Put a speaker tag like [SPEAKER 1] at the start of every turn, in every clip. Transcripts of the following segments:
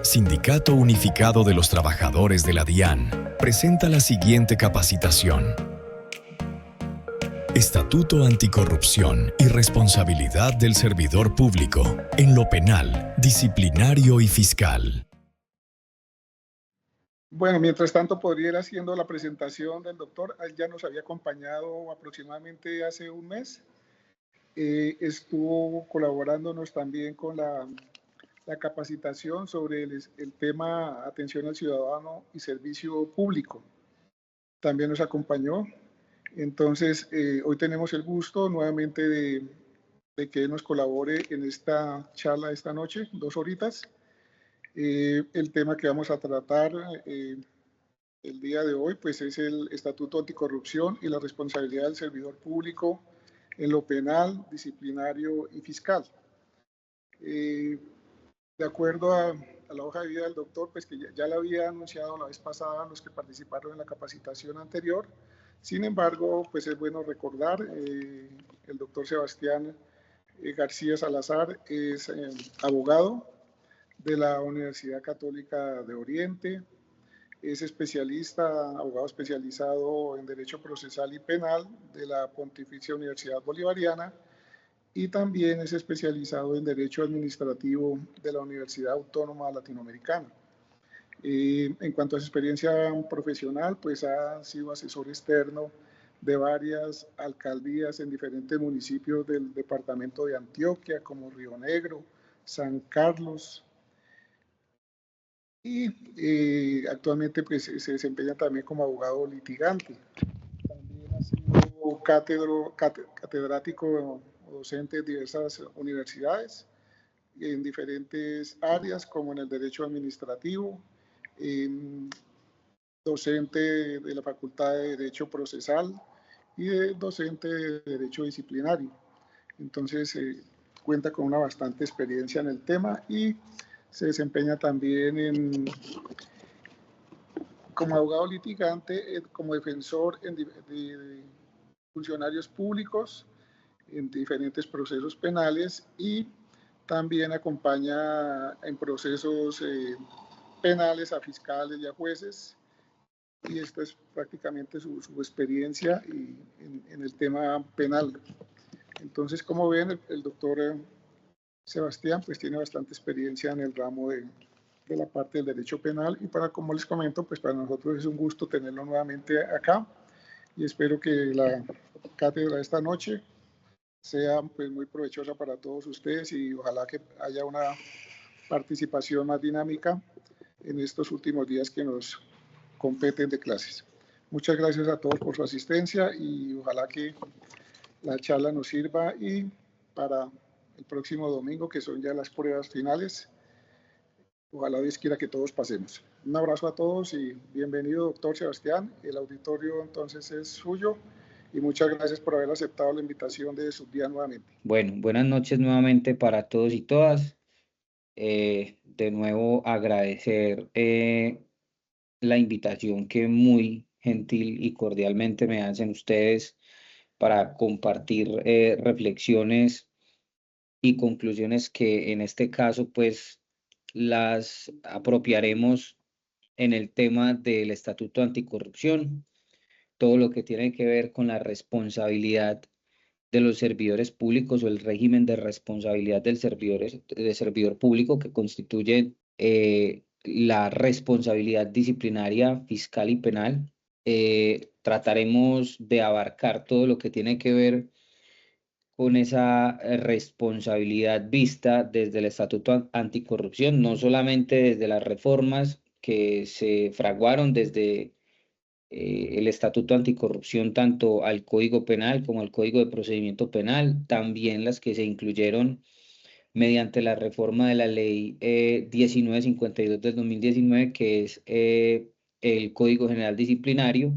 [SPEAKER 1] Sindicato Unificado de los Trabajadores de la DIAN presenta la siguiente capacitación. Estatuto Anticorrupción y Responsabilidad del Servidor Público en lo penal, disciplinario y fiscal.
[SPEAKER 2] Bueno, mientras tanto podría ir haciendo la presentación del doctor. Él ya nos había acompañado aproximadamente hace un mes. Estuvo colaborándonos también con la capacitación sobre el tema atención al ciudadano y servicio público. También nos acompañó. Entonces, hoy tenemos el gusto nuevamente de que nos colabore en esta charla esta noche, 2 horitas. El tema que vamos a tratar el día de hoy pues es el Estatuto Anticorrupción y la responsabilidad del servidor público en lo penal, disciplinario y fiscal. De acuerdo a la hoja de vida del doctor, pues que ya la había anunciado la vez pasada a los que participaron en la capacitación anterior. Sin embargo, pues es bueno recordar, el doctor Sebastián García Salazar es abogado de la Universidad Católica de Oriente, es especialista, abogado especializado en Derecho Procesal y Penal de la Pontificia Universidad Bolivariana y también es especializado en Derecho Administrativo de la Universidad Autónoma Latinoamericana. En cuanto a su experiencia profesional, pues ha sido asesor externo de varias alcaldías en diferentes municipios del departamento de Antioquia, como Río Negro, San Carlos, y actualmente pues, se desempeña también como abogado litigante. También ha sido catedrático o docente en diversas universidades, en diferentes áreas, como en el derecho administrativo, docente de la Facultad de Derecho Procesal y docente de Derecho Disciplinario. Entonces, cuenta con una bastante experiencia en el tema y se desempeña también como abogado litigante, como defensor de funcionarios públicos en diferentes procesos penales y también acompaña en procesos penales a fiscales y a jueces. Y esta es prácticamente su experiencia en el tema penal. Entonces, como ven, el doctor Sebastián pues tiene bastante experiencia en el ramo de la parte del derecho penal y como les comento, pues para nosotros es un gusto tenerlo nuevamente acá y espero que la cátedra de esta noche sea pues muy provechosa para todos ustedes y ojalá que haya una participación más dinámica en estos últimos días que nos competen de clases. Muchas gracias a todos por su asistencia y ojalá que la charla nos sirva y para el próximo domingo, que son ya las pruebas finales, ojalá Dios quiera que todos pasemos. Un abrazo a todos y bienvenido, doctor Sebastián. El auditorio entonces es suyo y muchas gracias por haber aceptado la invitación de Subdía nuevamente.
[SPEAKER 3] Bueno, buenas noches nuevamente para todos y todas. De nuevo agradecer la invitación que muy gentil y cordialmente me hacen ustedes para compartir reflexiones y conclusiones que en este caso pues las apropiaremos en el tema del Estatuto Anticorrupción, todo lo que tiene que ver con la responsabilidad de los servidores públicos o el régimen de responsabilidad del servidor público que constituye la responsabilidad disciplinaria, fiscal y penal. Trataremos de abarcar todo lo que tiene que ver con esa responsabilidad vista desde el Estatuto Anticorrupción, no solamente desde las reformas que se fraguaron desde el Estatuto Anticorrupción tanto al Código Penal como al Código de Procedimiento Penal, también las que se incluyeron mediante la reforma de la Ley 1952 del 2019, que es el Código General Disciplinario,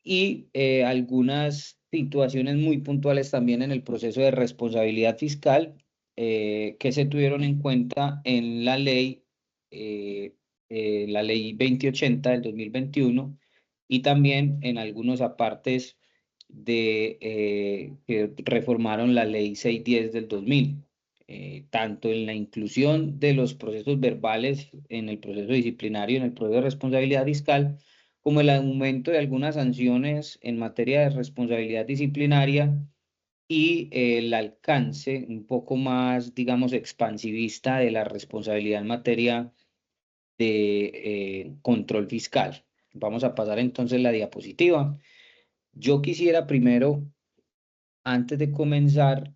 [SPEAKER 3] y algunas situaciones muy puntuales también en el proceso de responsabilidad fiscal que se tuvieron en cuenta en la ley 2080 del 2021 y también en algunos apartes de que reformaron la ley 610 del 2000. tanto en la inclusión de los procesos verbales en el proceso disciplinario, en el proceso de responsabilidad fiscal, como el aumento de algunas sanciones en materia de responsabilidad disciplinaria y el alcance un poco más, digamos, expansivista de la responsabilidad en materia de control fiscal. Vamos a pasar entonces la diapositiva. Yo quisiera primero, antes de comenzar,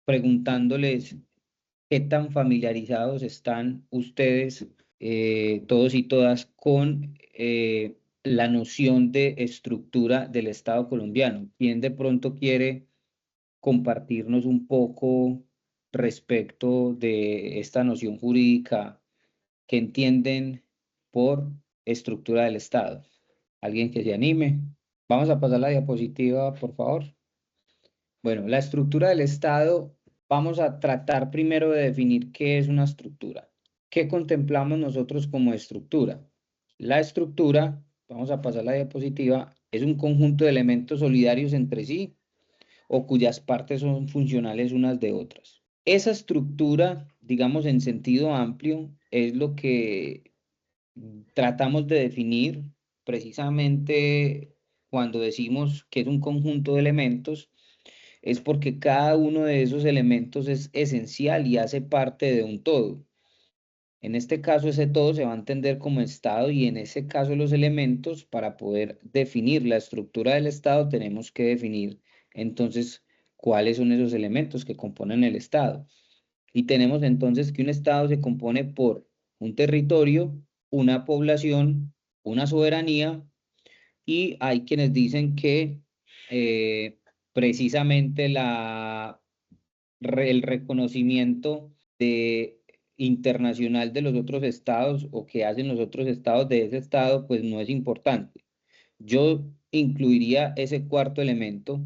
[SPEAKER 3] preguntándoles qué tan familiarizados están ustedes, todos y todas, con la noción de estructura del Estado colombiano. ¿Quién de pronto quiere compartirnos un poco respecto de esta noción jurídica que entienden por estructura del Estado? ¿Alguien que se anime? Vamos a pasar la diapositiva, por favor. Bueno, la estructura del Estado, vamos a tratar primero de definir qué es una estructura. ¿Qué contemplamos nosotros como estructura? La estructura, vamos a pasar la diapositiva, es un conjunto de elementos solidarios entre sí o cuyas partes son funcionales unas de otras. Esa estructura, digamos en sentido amplio, es lo que tratamos de definir precisamente cuando decimos que es un conjunto de elementos, es porque cada uno de esos elementos es esencial y hace parte de un todo. En este caso, ese todo se va a entender como Estado y en ese caso los elementos, para poder definir la estructura del Estado, tenemos que definir entonces cuáles son esos elementos que componen el Estado. Y tenemos entonces que un Estado se compone por un territorio, una población, una soberanía, y hay quienes dicen que precisamente el reconocimiento internacional de los otros estados o que hacen los otros estados de ese estado, pues no es importante. Yo incluiría ese cuarto elemento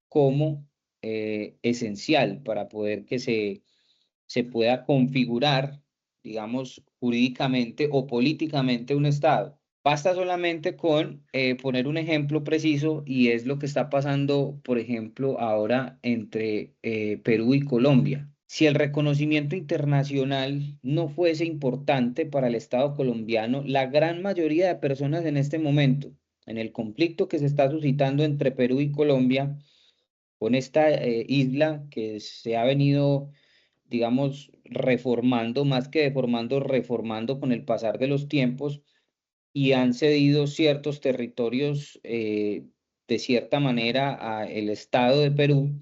[SPEAKER 3] como esencial para poder que se pueda configurar, digamos, jurídicamente o políticamente un estado. Basta solamente con poner un ejemplo preciso y es lo que está pasando, por ejemplo, ahora entre Perú y Colombia. Si el reconocimiento internacional no fuese importante para el Estado colombiano, la gran mayoría de personas en este momento, en el conflicto que se está suscitando entre Perú y Colombia, con esta isla que se ha venido, digamos, reformando, más que deformando, reformando con el pasar de los tiempos, y han cedido ciertos territorios de cierta manera al Estado de Perú,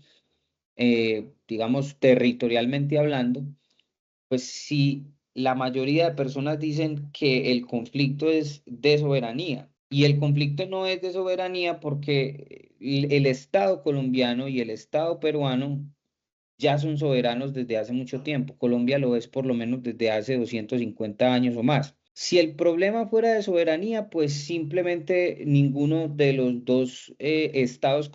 [SPEAKER 3] digamos, territorialmente hablando, pues si la mayoría de personas dicen que el conflicto es de soberanía, y el conflicto no es de soberanía porque el Estado colombiano y el Estado peruano ya son soberanos desde hace mucho tiempo. Colombia lo es por lo menos desde hace 250 años o más. Si el problema fuera de soberanía, pues simplemente ninguno de los dos estados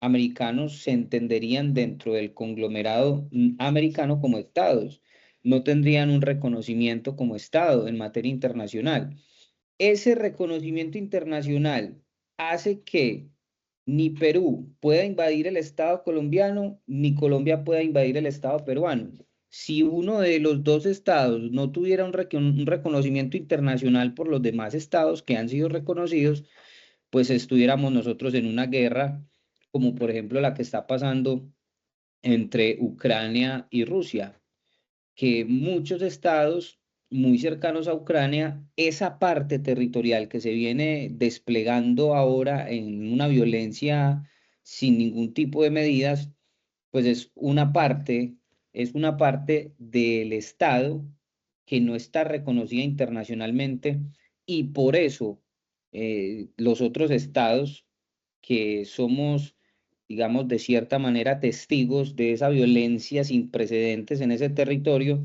[SPEAKER 3] americanos se entenderían dentro del conglomerado americano como estados. No tendrían un reconocimiento como estado en materia internacional. Ese reconocimiento internacional hace que ni Perú pueda invadir el Estado colombiano, ni Colombia pueda invadir el Estado peruano. Si uno de los dos estados no tuviera un reconocimiento internacional por los demás estados que han sido reconocidos, pues estuviéramos nosotros en una guerra, como por ejemplo la que está pasando entre Ucrania y Rusia, que muchos estados muy cercanos a Ucrania, esa parte territorial que se viene desplegando ahora en una violencia sin ningún tipo de medidas, pues es una parte del Estado que no está reconocida internacionalmente y por eso los otros estados que somos, digamos, de cierta manera testigos de esa violencia sin precedentes en ese territorio,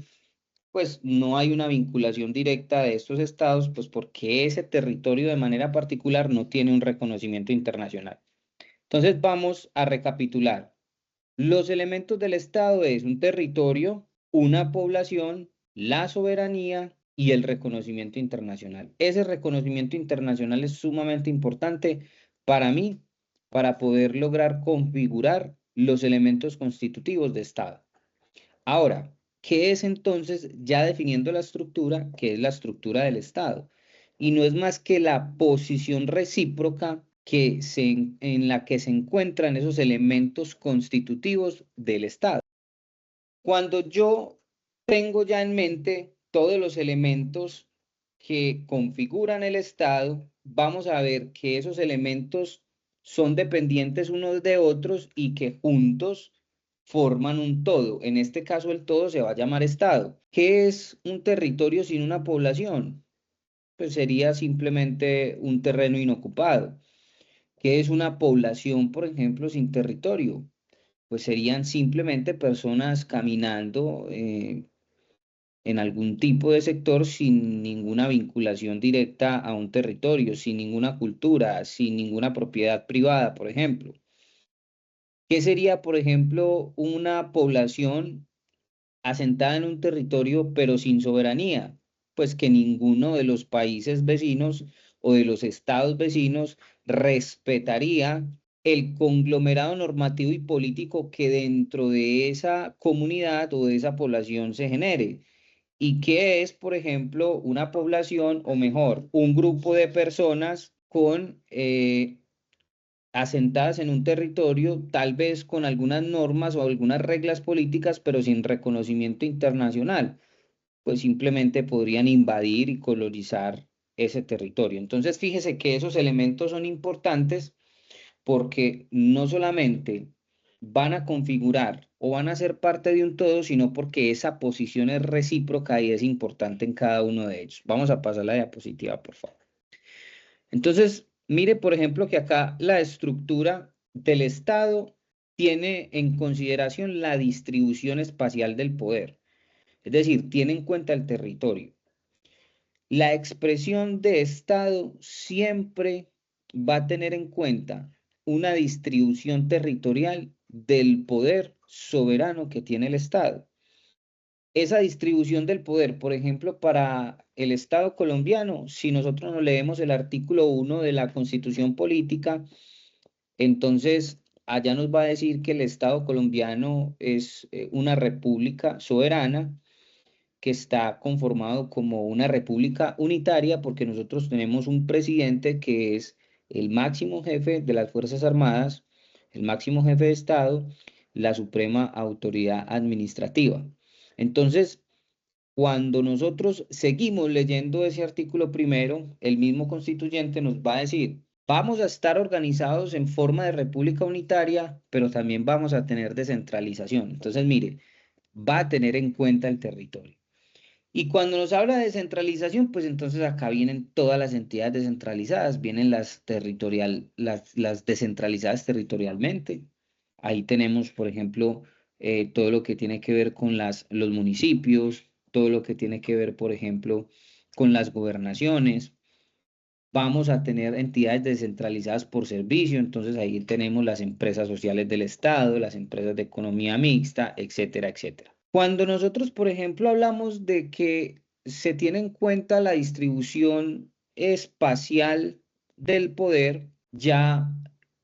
[SPEAKER 3] pues no hay una vinculación directa de estos estados, pues porque ese territorio de manera particular no tiene un reconocimiento internacional. Entonces vamos a recapitular. Los elementos del estado es un territorio, una población, la soberanía y el reconocimiento internacional. Ese reconocimiento internacional es sumamente importante para mí, para poder lograr configurar los elementos constitutivos de Estado. Ahora, ¿qué es entonces, ya definiendo la estructura, qué es la estructura del Estado? Y no es más que la posición recíproca en la que se encuentran esos elementos constitutivos del Estado. Cuando yo tengo ya en mente todos los elementos que configuran el Estado, vamos a ver que esos elementos son dependientes unos de otros y que juntos forman un todo. En este caso, el todo se va a llamar Estado. ¿Qué es un territorio sin una población? Pues sería simplemente un terreno inocupado. ¿Qué es una población, por ejemplo, sin territorio? Pues serían simplemente personas caminando en algún tipo de sector sin ninguna vinculación directa a un territorio, sin ninguna cultura, sin ninguna propiedad privada, por ejemplo. ¿Qué sería, por ejemplo, una población asentada en un territorio pero sin soberanía? Pues que ninguno de los países vecinos o de los estados vecinos respetaría el conglomerado normativo y político que dentro de esa comunidad o de esa población se genere. ¿Y qué es, por ejemplo, una población, o mejor, un grupo de personas asentadas en un territorio, tal vez con algunas normas o algunas reglas políticas, pero sin reconocimiento internacional? Pues simplemente podrían invadir y colonizar ese territorio. Entonces, fíjese que esos elementos son importantes porque no solamente van a configurar o van a ser parte de un todo, sino porque esa posición es recíproca y es importante en cada uno de ellos. Vamos a pasar la diapositiva, por favor. Entonces, mire, por ejemplo, que acá la estructura del Estado tiene en consideración la distribución espacial del poder, es decir, tiene en cuenta el territorio. La expresión de Estado siempre va a tener en cuenta una distribución territorial del poder soberano que tiene el Estado. Esa distribución del poder, por ejemplo, para el Estado colombiano, si nosotros nos leemos el artículo 1 de la Constitución Política, entonces allá nos va a decir que el Estado colombiano es una república soberana que está conformado como una república unitaria porque nosotros tenemos un presidente que es el máximo jefe de las Fuerzas Armadas, el máximo jefe de Estado, la suprema autoridad administrativa. Entonces, cuando nosotros seguimos leyendo ese artículo primero, el mismo constituyente nos va a decir, vamos a estar organizados en forma de república unitaria, pero también vamos a tener descentralización. Entonces, mire, va a tener en cuenta el territorio. Y cuando nos habla de descentralización, pues entonces acá vienen todas las entidades descentralizadas, vienen las descentralizadas territorialmente. Ahí tenemos, por ejemplo, todo lo que tiene que ver con los municipios, todo lo que tiene que ver, por ejemplo, con las gobernaciones. Vamos a tener entidades descentralizadas por servicio, entonces ahí tenemos las empresas sociales del Estado, las empresas de economía mixta, etcétera, etcétera. Cuando nosotros, por ejemplo, hablamos de que se tiene en cuenta la distribución espacial del poder, ya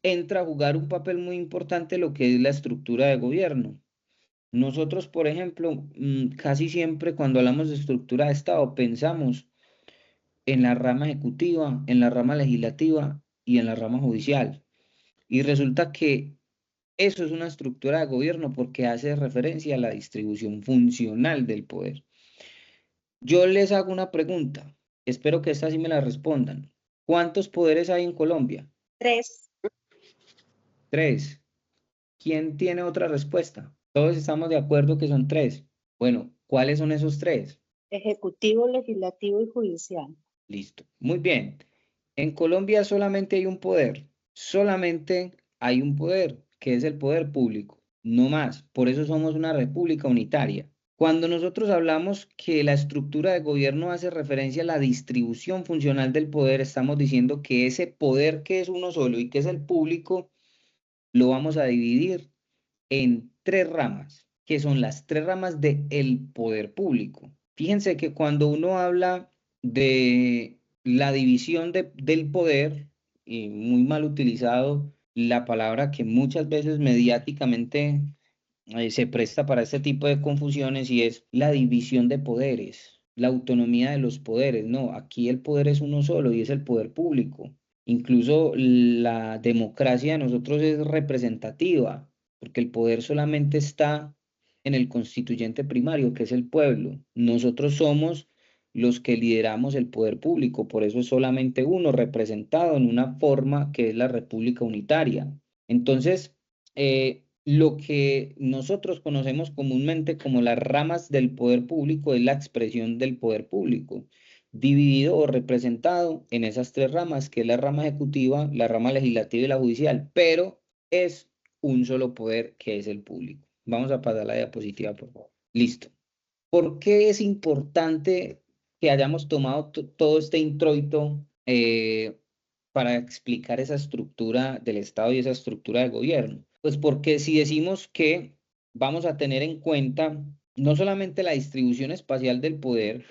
[SPEAKER 3] entra a jugar un papel muy importante lo que es la estructura de gobierno. Nosotros, por ejemplo, casi siempre cuando hablamos de estructura de Estado pensamos en la rama ejecutiva, en la rama legislativa y en la rama judicial. Y resulta que eso es una estructura de gobierno porque hace referencia a la distribución funcional del poder. Yo les hago una pregunta, espero que esta sí me la respondan. ¿Cuántos poderes hay en Colombia?
[SPEAKER 4] 3.
[SPEAKER 3] 3. ¿Quién tiene otra respuesta? Todos estamos de acuerdo que son 3. Bueno, ¿cuáles son esos 3?
[SPEAKER 4] Ejecutivo, legislativo y judicial.
[SPEAKER 3] Listo. Muy bien. En Colombia solamente hay un poder. Solamente hay un poder, que es el poder público. No más. Por eso somos una república unitaria. Cuando nosotros hablamos que la estructura de gobierno hace referencia a la distribución funcional del poder, estamos diciendo que ese poder que es uno solo y que es el público, lo vamos a dividir en 3 ramas, que son las 3 ramas del poder público. Fíjense que cuando uno habla de la división del poder, y muy mal utilizado la palabra que muchas veces mediáticamente se presta para este tipo de confusiones, y es la división de poderes, la autonomía de los poderes. No, aquí el poder es uno solo y es el poder público. Incluso la democracia de nosotros es representativa, porque el poder solamente está en el constituyente primario, que es el pueblo. Nosotros somos los que lideramos el poder público, por eso es solamente uno representado en una forma que es la República Unitaria. Entonces, lo que nosotros conocemos comúnmente como las ramas del poder público es la expresión del poder público, dividido o representado en esas tres ramas, que es la rama ejecutiva, la rama legislativa y la judicial, pero es un solo poder, que es el público. Vamos a pasar a la diapositiva, por favor. Listo. ¿Por qué es importante que hayamos tomado todo este introito para explicar esa estructura del Estado y esa estructura de gobierno? Pues porque si decimos que vamos a tener en cuenta no solamente la distribución espacial del poder,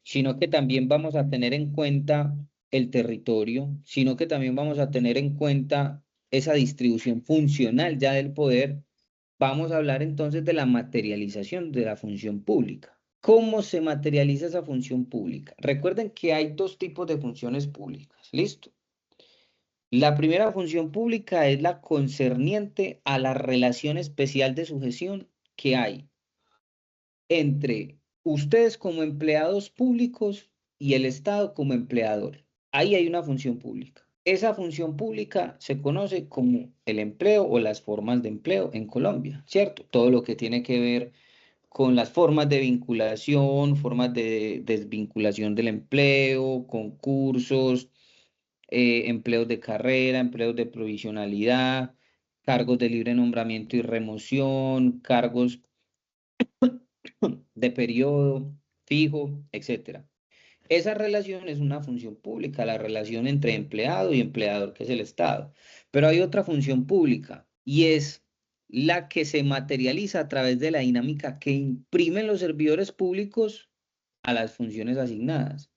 [SPEAKER 3] sino que también vamos a tener en cuenta el territorio, sino que también vamos a tener en cuenta esa distribución funcional ya del poder, vamos a hablar entonces de la materialización de la función pública. ¿Cómo se materializa esa función pública? Recuerden que hay dos tipos de funciones públicas. ¿Listo? La primera función pública es la concerniente a la relación especial de sujeción que hay entre ustedes como empleados públicos y el Estado como empleador. Ahí hay una función pública. Esa función pública se conoce como el empleo o las formas de empleo en Colombia, ¿cierto? Todo lo que tiene que ver con las formas de vinculación, formas de desvinculación del empleo, concursos, empleos de carrera, empleos de provisionalidad, cargos de libre nombramiento y remoción, cargos de periodo fijo, etc. Esa relación es una función pública, la relación entre empleado y empleador, que es el Estado. Pero hay otra función pública, y es la que se materializa a través de la dinámica que imprimen los servidores públicos a las funciones asignadas.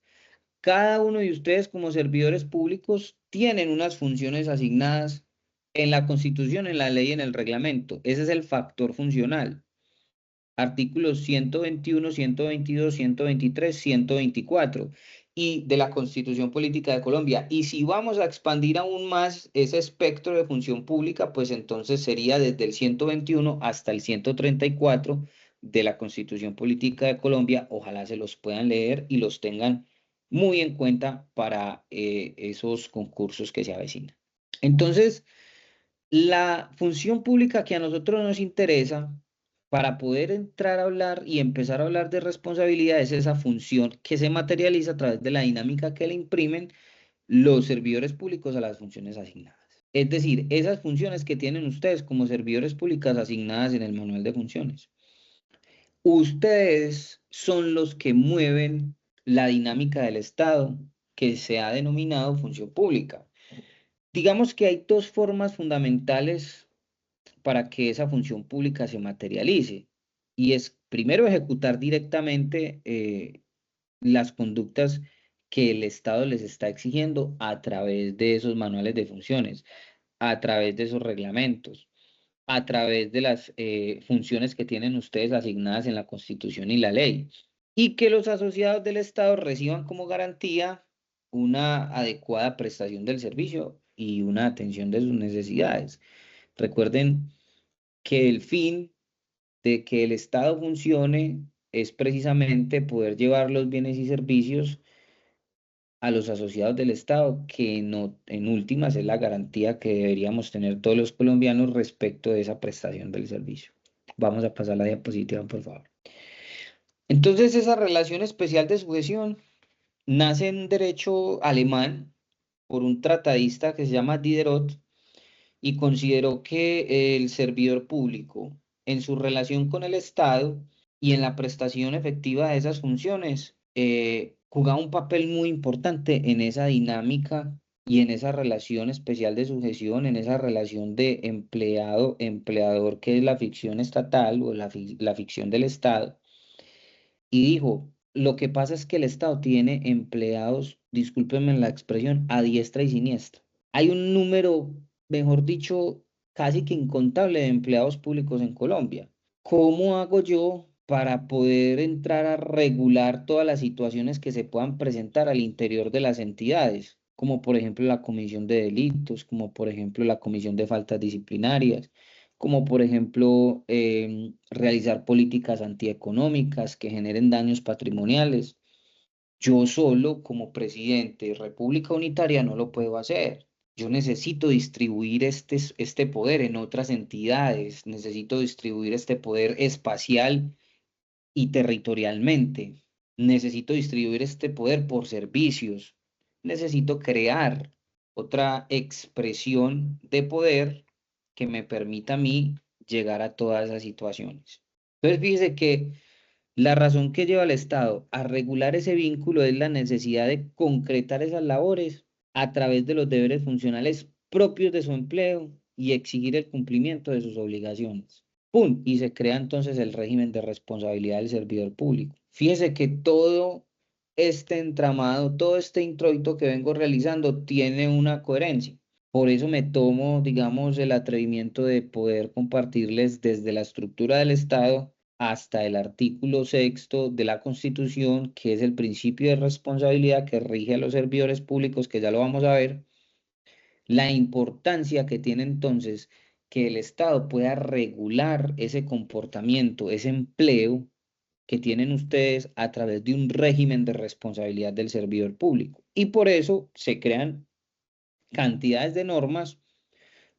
[SPEAKER 3] Cada uno de ustedes como servidores públicos tienen unas funciones asignadas en la Constitución, en la ley, en el reglamento. Ese es el factor funcional. Artículos 121, 122, 123, 124 y de la Constitución Política de Colombia. Y si vamos a expandir aún más ese espectro de función pública, pues entonces sería desde el 121 hasta el 134 de la Constitución Política de Colombia. Ojalá se los puedan leer y los tengan muy en cuenta para esos concursos que se avecinan. Entonces, la función pública que a nosotros nos interesa para poder entrar a hablar y empezar a hablar de responsabilidad es esa función que se materializa a través de la dinámica que le imprimen los servidores públicos a las funciones asignadas. Es decir, esas funciones que tienen ustedes como servidores públicos asignadas en el manual de funciones. Ustedes son los que mueven la dinámica del Estado, que se ha denominado función pública. Digamos que hay dos formas fundamentales para que esa función pública se materialice. Y es, primero, ejecutar directamente las conductas que el Estado les está exigiendo a través de esos manuales de funciones, a través de esos reglamentos, a través de las funciones que tienen ustedes asignadas en la Constitución y la ley. Y que los asociados del Estado reciban como garantía una adecuada prestación del servicio y una atención de sus necesidades. Recuerden que el fin de que el Estado funcione es precisamente poder llevar los bienes y servicios a los asociados del Estado, que no, en últimas es la garantía que deberíamos tener todos los colombianos respecto de esa prestación del servicio. Vamos a pasar la diapositiva, por favor. Entonces, esa relación especial de sujeción nace en derecho alemán por un tratadista que se llama Diderot, y consideró que el servidor público, en su relación con el Estado y en la prestación efectiva de esas funciones, jugaba un papel muy importante en esa dinámica y en esa relación especial de sujeción, en esa relación de empleado-empleador, que es la ficción estatal o la ficción del Estado. Y dijo, lo que pasa es que el Estado tiene empleados, discúlpenme la expresión, a diestra y siniestra. Hay un número mejor dicho, casi que incontable de empleados públicos en Colombia. ¿Cómo hago yo para poder entrar a regular todas las situaciones que se puedan presentar al interior de las entidades? Como por ejemplo la comisión de delitos, como por ejemplo la comisión de faltas disciplinarias, como por ejemplo realizar políticas antieconómicas que generen daños patrimoniales. Yo solo, como presidente de República Unitaria, no lo puedo hacer. Yo necesito distribuir este poder en otras entidades, necesito distribuir este poder espacial y territorialmente, necesito distribuir este poder por servicios, necesito crear otra expresión de poder que me permita a mí llegar a todas esas situaciones. Entonces, fíjese que la razón que lleva al Estado a regular ese vínculo es la necesidad de concretar esas labores a través de los deberes funcionales propios de su empleo y exigir el cumplimiento de sus obligaciones. ¡Pum! Y se crea entonces el régimen de responsabilidad del servidor público. Fíjese que todo este entramado, todo este introito que vengo realizando tiene una coherencia. Por eso me tomo, digamos, el atrevimiento de poder compartirles desde la estructura del Estado hasta el artículo 6º de la Constitución, que es el principio de responsabilidad que rige a los servidores públicos, que ya lo vamos a ver, la importancia que tiene entonces que el Estado pueda regular ese comportamiento, ese empleo que tienen ustedes a través de un régimen de responsabilidad del servidor público. Y por eso se crean cantidades de normas,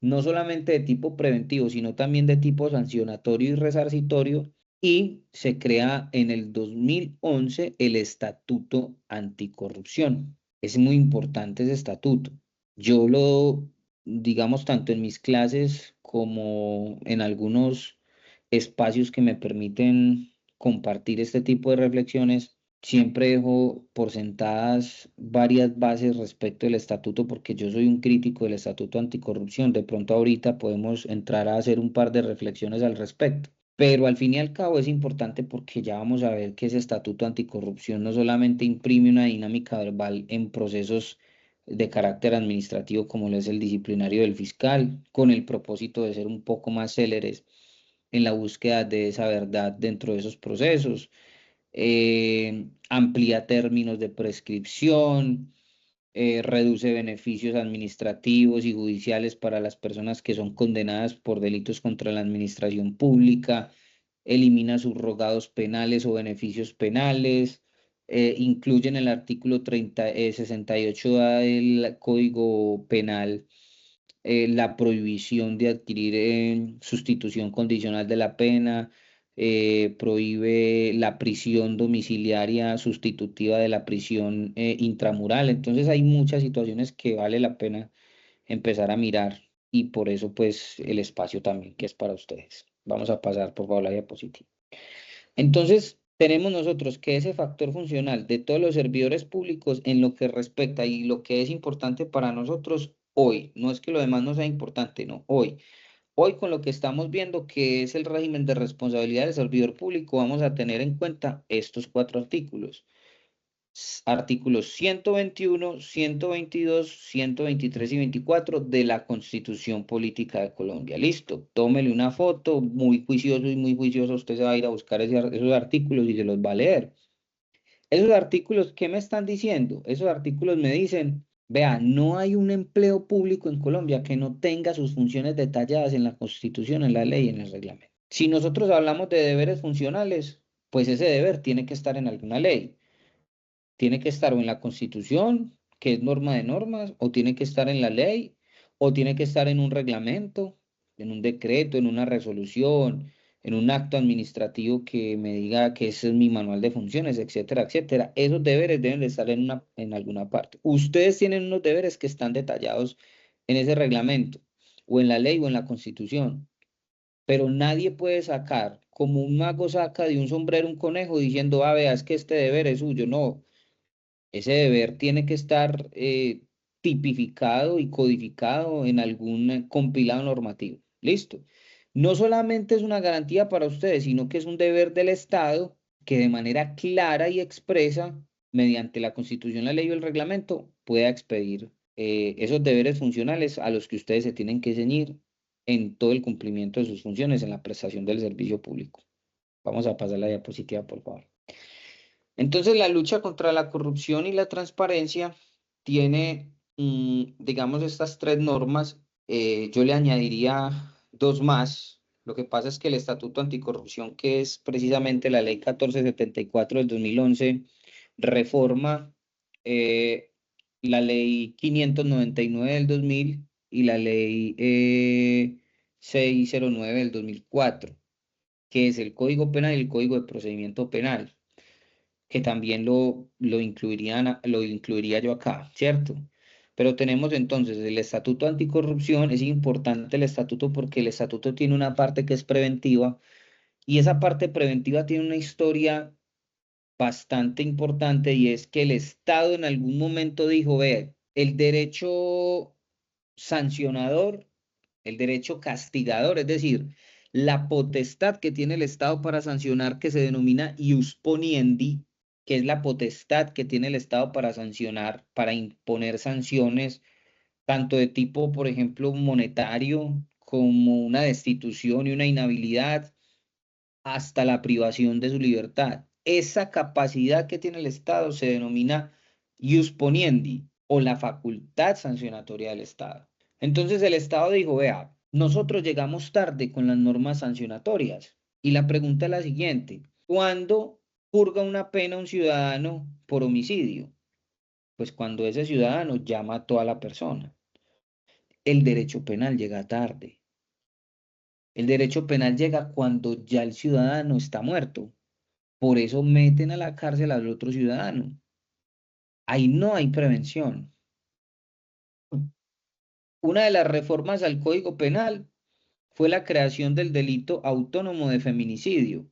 [SPEAKER 3] no solamente de tipo preventivo, sino también de tipo sancionatorio y resarcitorio, y se crea en el 2011 el Estatuto Anticorrupción. Es muy importante ese estatuto. Yo lo, digamos, tanto en mis clases como en algunos espacios que me permiten compartir este tipo de reflexiones, siempre dejo por sentadas varias bases respecto del estatuto porque yo soy un crítico del Estatuto Anticorrupción. De pronto ahorita podemos entrar a hacer un par de reflexiones al respecto. Pero al fin y al cabo es importante porque ya vamos a ver que ese Estatuto Anticorrupción no solamente imprime una dinámica verbal en procesos de carácter administrativo como lo es el disciplinario del fiscal, con el propósito de ser un poco más céleres en la búsqueda de esa verdad dentro de esos procesos, amplía términos de prescripción, reduce beneficios administrativos y judiciales para las personas que son condenadas por delitos contra la administración pública, elimina subrogados penales o beneficios penales, incluye en el artículo 68A del Código Penal la prohibición de adquirir sustitución condicional de la pena, prohíbe la prisión domiciliaria sustitutiva de la prisión intramural. Entonces hay muchas situaciones que vale la pena empezar a mirar y por eso pues el espacio también que es para ustedes. Vamos a pasar por favor la diapositiva. Entonces tenemos nosotros que ese factor funcional de todos los servidores públicos en lo que respecta y lo que es importante para nosotros hoy, no es que lo demás no sea importante, no, hoy. Hoy con lo que estamos viendo que es el régimen de responsabilidad del servidor público, vamos a tener en cuenta estos 4 artículos. Artículos 121, 122, 123 y 24 de la Constitución Política de Colombia. Listo, tómele una foto, muy juicioso y muy juicioso, usted se va a ir a buscar esos artículos y se los va a leer. Esos artículos, ¿qué me están diciendo? Esos artículos me dicen, vea, no hay un empleo público en Colombia que no tenga sus funciones detalladas en la Constitución, en la ley y en el reglamento. Si nosotros hablamos de deberes funcionales, pues ese deber tiene que estar en alguna ley. Tiene que estar o en la Constitución, que es norma de normas, o tiene que estar en la ley, o tiene que estar en un reglamento, en un decreto, en una resolución, en un acto administrativo que me diga que ese es mi manual de funciones, etcétera, etcétera. Esos deberes deben de estar en alguna parte. Ustedes tienen unos deberes que están detallados en ese reglamento, o en la ley, o en la Constitución, pero nadie puede sacar, como un mago saca de un sombrero un conejo diciendo, ah, vea, es que este deber es suyo. No, ese deber tiene que estar tipificado y codificado en algún compilado normativo. Listo. No solamente es una garantía para ustedes, sino que es un deber del Estado que de manera clara y expresa, mediante la Constitución, la ley o el reglamento, pueda expedir esos deberes funcionales a los que ustedes se tienen que ceñir en todo el cumplimiento de sus funciones en la prestación del servicio público. Vamos a pasar la diapositiva, por favor. Entonces, la lucha contra la corrupción y la transparencia tiene, digamos, estas 3 normas. Yo le añadiría 2 más. Lo que pasa es que el Estatuto Anticorrupción, que es precisamente la Ley 1474 del 2011, reforma la Ley 599 del 2000 y la Ley 609 del 2004, que es el Código Penal y el Código de Procedimiento Penal, que también lo incluiría yo acá, ¿cierto? Pero tenemos entonces el Estatuto Anticorrupción. Es importante el estatuto porque el estatuto tiene una parte que es preventiva, y esa parte preventiva tiene una historia bastante importante, y es que el Estado en algún momento dijo, ve, el derecho sancionador, el derecho castigador, es decir, la potestad que tiene el Estado para sancionar, que se denomina ius poniendi, que es la potestad que tiene el Estado para sancionar, para imponer sanciones, tanto de tipo, por ejemplo, monetario, como una destitución y una inhabilidad, hasta la privación de su libertad. Esa capacidad que tiene el Estado se denomina ius poniendi, o la facultad sancionatoria del Estado. Entonces el Estado dijo, vea, nosotros llegamos tarde con las normas sancionatorias. Y la pregunta es la siguiente: ¿cuándo purga una pena un ciudadano por homicidio? Pues cuando ese ciudadano ya mató a la persona. El derecho penal llega tarde. El derecho penal llega cuando ya el ciudadano está muerto. Por eso meten a la cárcel al otro ciudadano. Ahí no hay prevención. Una de las reformas al Código Penal fue la creación del delito autónomo de feminicidio.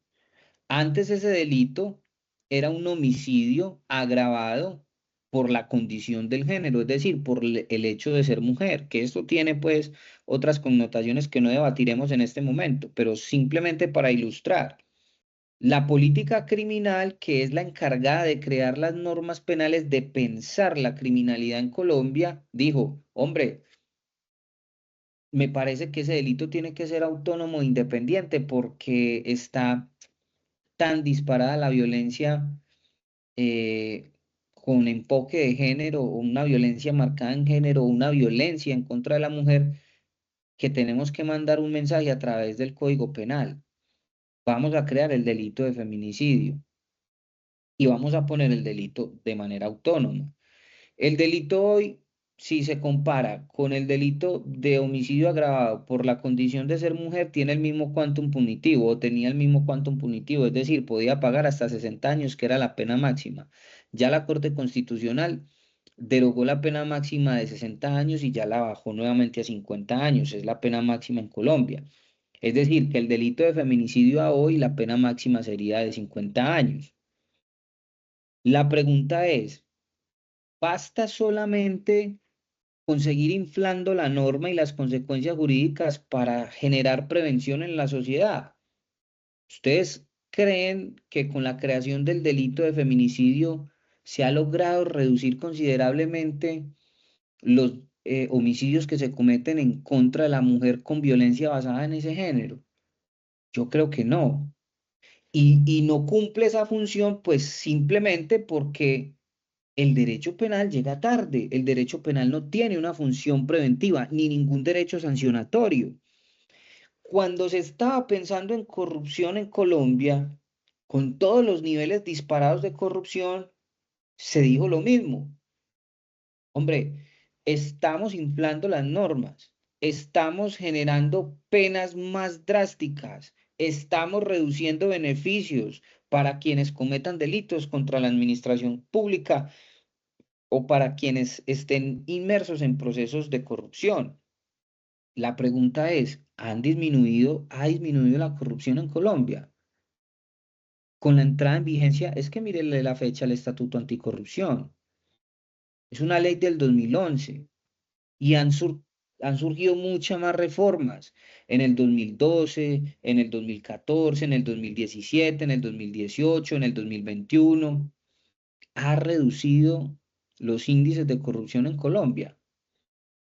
[SPEAKER 3] Antes ese delito era un homicidio agravado por la condición del género, es decir, por el hecho de ser mujer, que esto tiene pues otras connotaciones que no debatiremos en este momento, pero simplemente para ilustrar. La política criminal, que es la encargada de crear las normas penales, de pensar la criminalidad en Colombia, dijo, hombre, me parece que ese delito tiene que ser autónomo e independiente porque está tan disparada la violencia con enfoque de género, o una violencia marcada en género, o una violencia en contra de la mujer, que tenemos que mandar un mensaje a través del Código Penal. Vamos a crear el delito de feminicidio y vamos a poner el delito de manera autónoma. El delito hoy, si se compara con el delito de homicidio agravado por la condición de ser mujer, tiene el mismo quantum punitivo, o tenía el mismo quantum punitivo, es decir, podía pagar hasta 60 años, que era la pena máxima. Ya la Corte Constitucional derogó la pena máxima de 60 años y ya la bajó nuevamente a 50 años, es la pena máxima en Colombia. Es decir, que el delito de feminicidio a hoy, la pena máxima sería de 50 años. La pregunta es, ¿basta solamente conseguir inflando la norma y las consecuencias jurídicas para generar prevención en la sociedad? ¿Ustedes creen que con la creación del delito de feminicidio se ha logrado reducir considerablemente los homicidios que se cometen en contra de la mujer con violencia basada en ese género? Yo creo que no. Y no cumple esa función, pues simplemente porque el derecho penal llega tarde. El derecho penal no tiene una función preventiva ni ningún derecho sancionatorio. Cuando se estaba pensando en corrupción en Colombia, con todos los niveles disparados de corrupción, se dijo lo mismo. Hombre, estamos inflando las normas, estamos generando penas más drásticas, estamos reduciendo beneficios para quienes cometan delitos contra la administración pública o para quienes estén inmersos en procesos de corrupción. La pregunta es, ¿ha disminuido la corrupción en Colombia? Con la entrada en vigencia, es que mírenle la fecha al Estatuto Anticorrupción. Es una ley del 2011 y han surgido muchas más reformas en el 2012, en el 2014, en el 2017, en el 2018, en el 2021. Ha reducido los índices de corrupción en Colombia.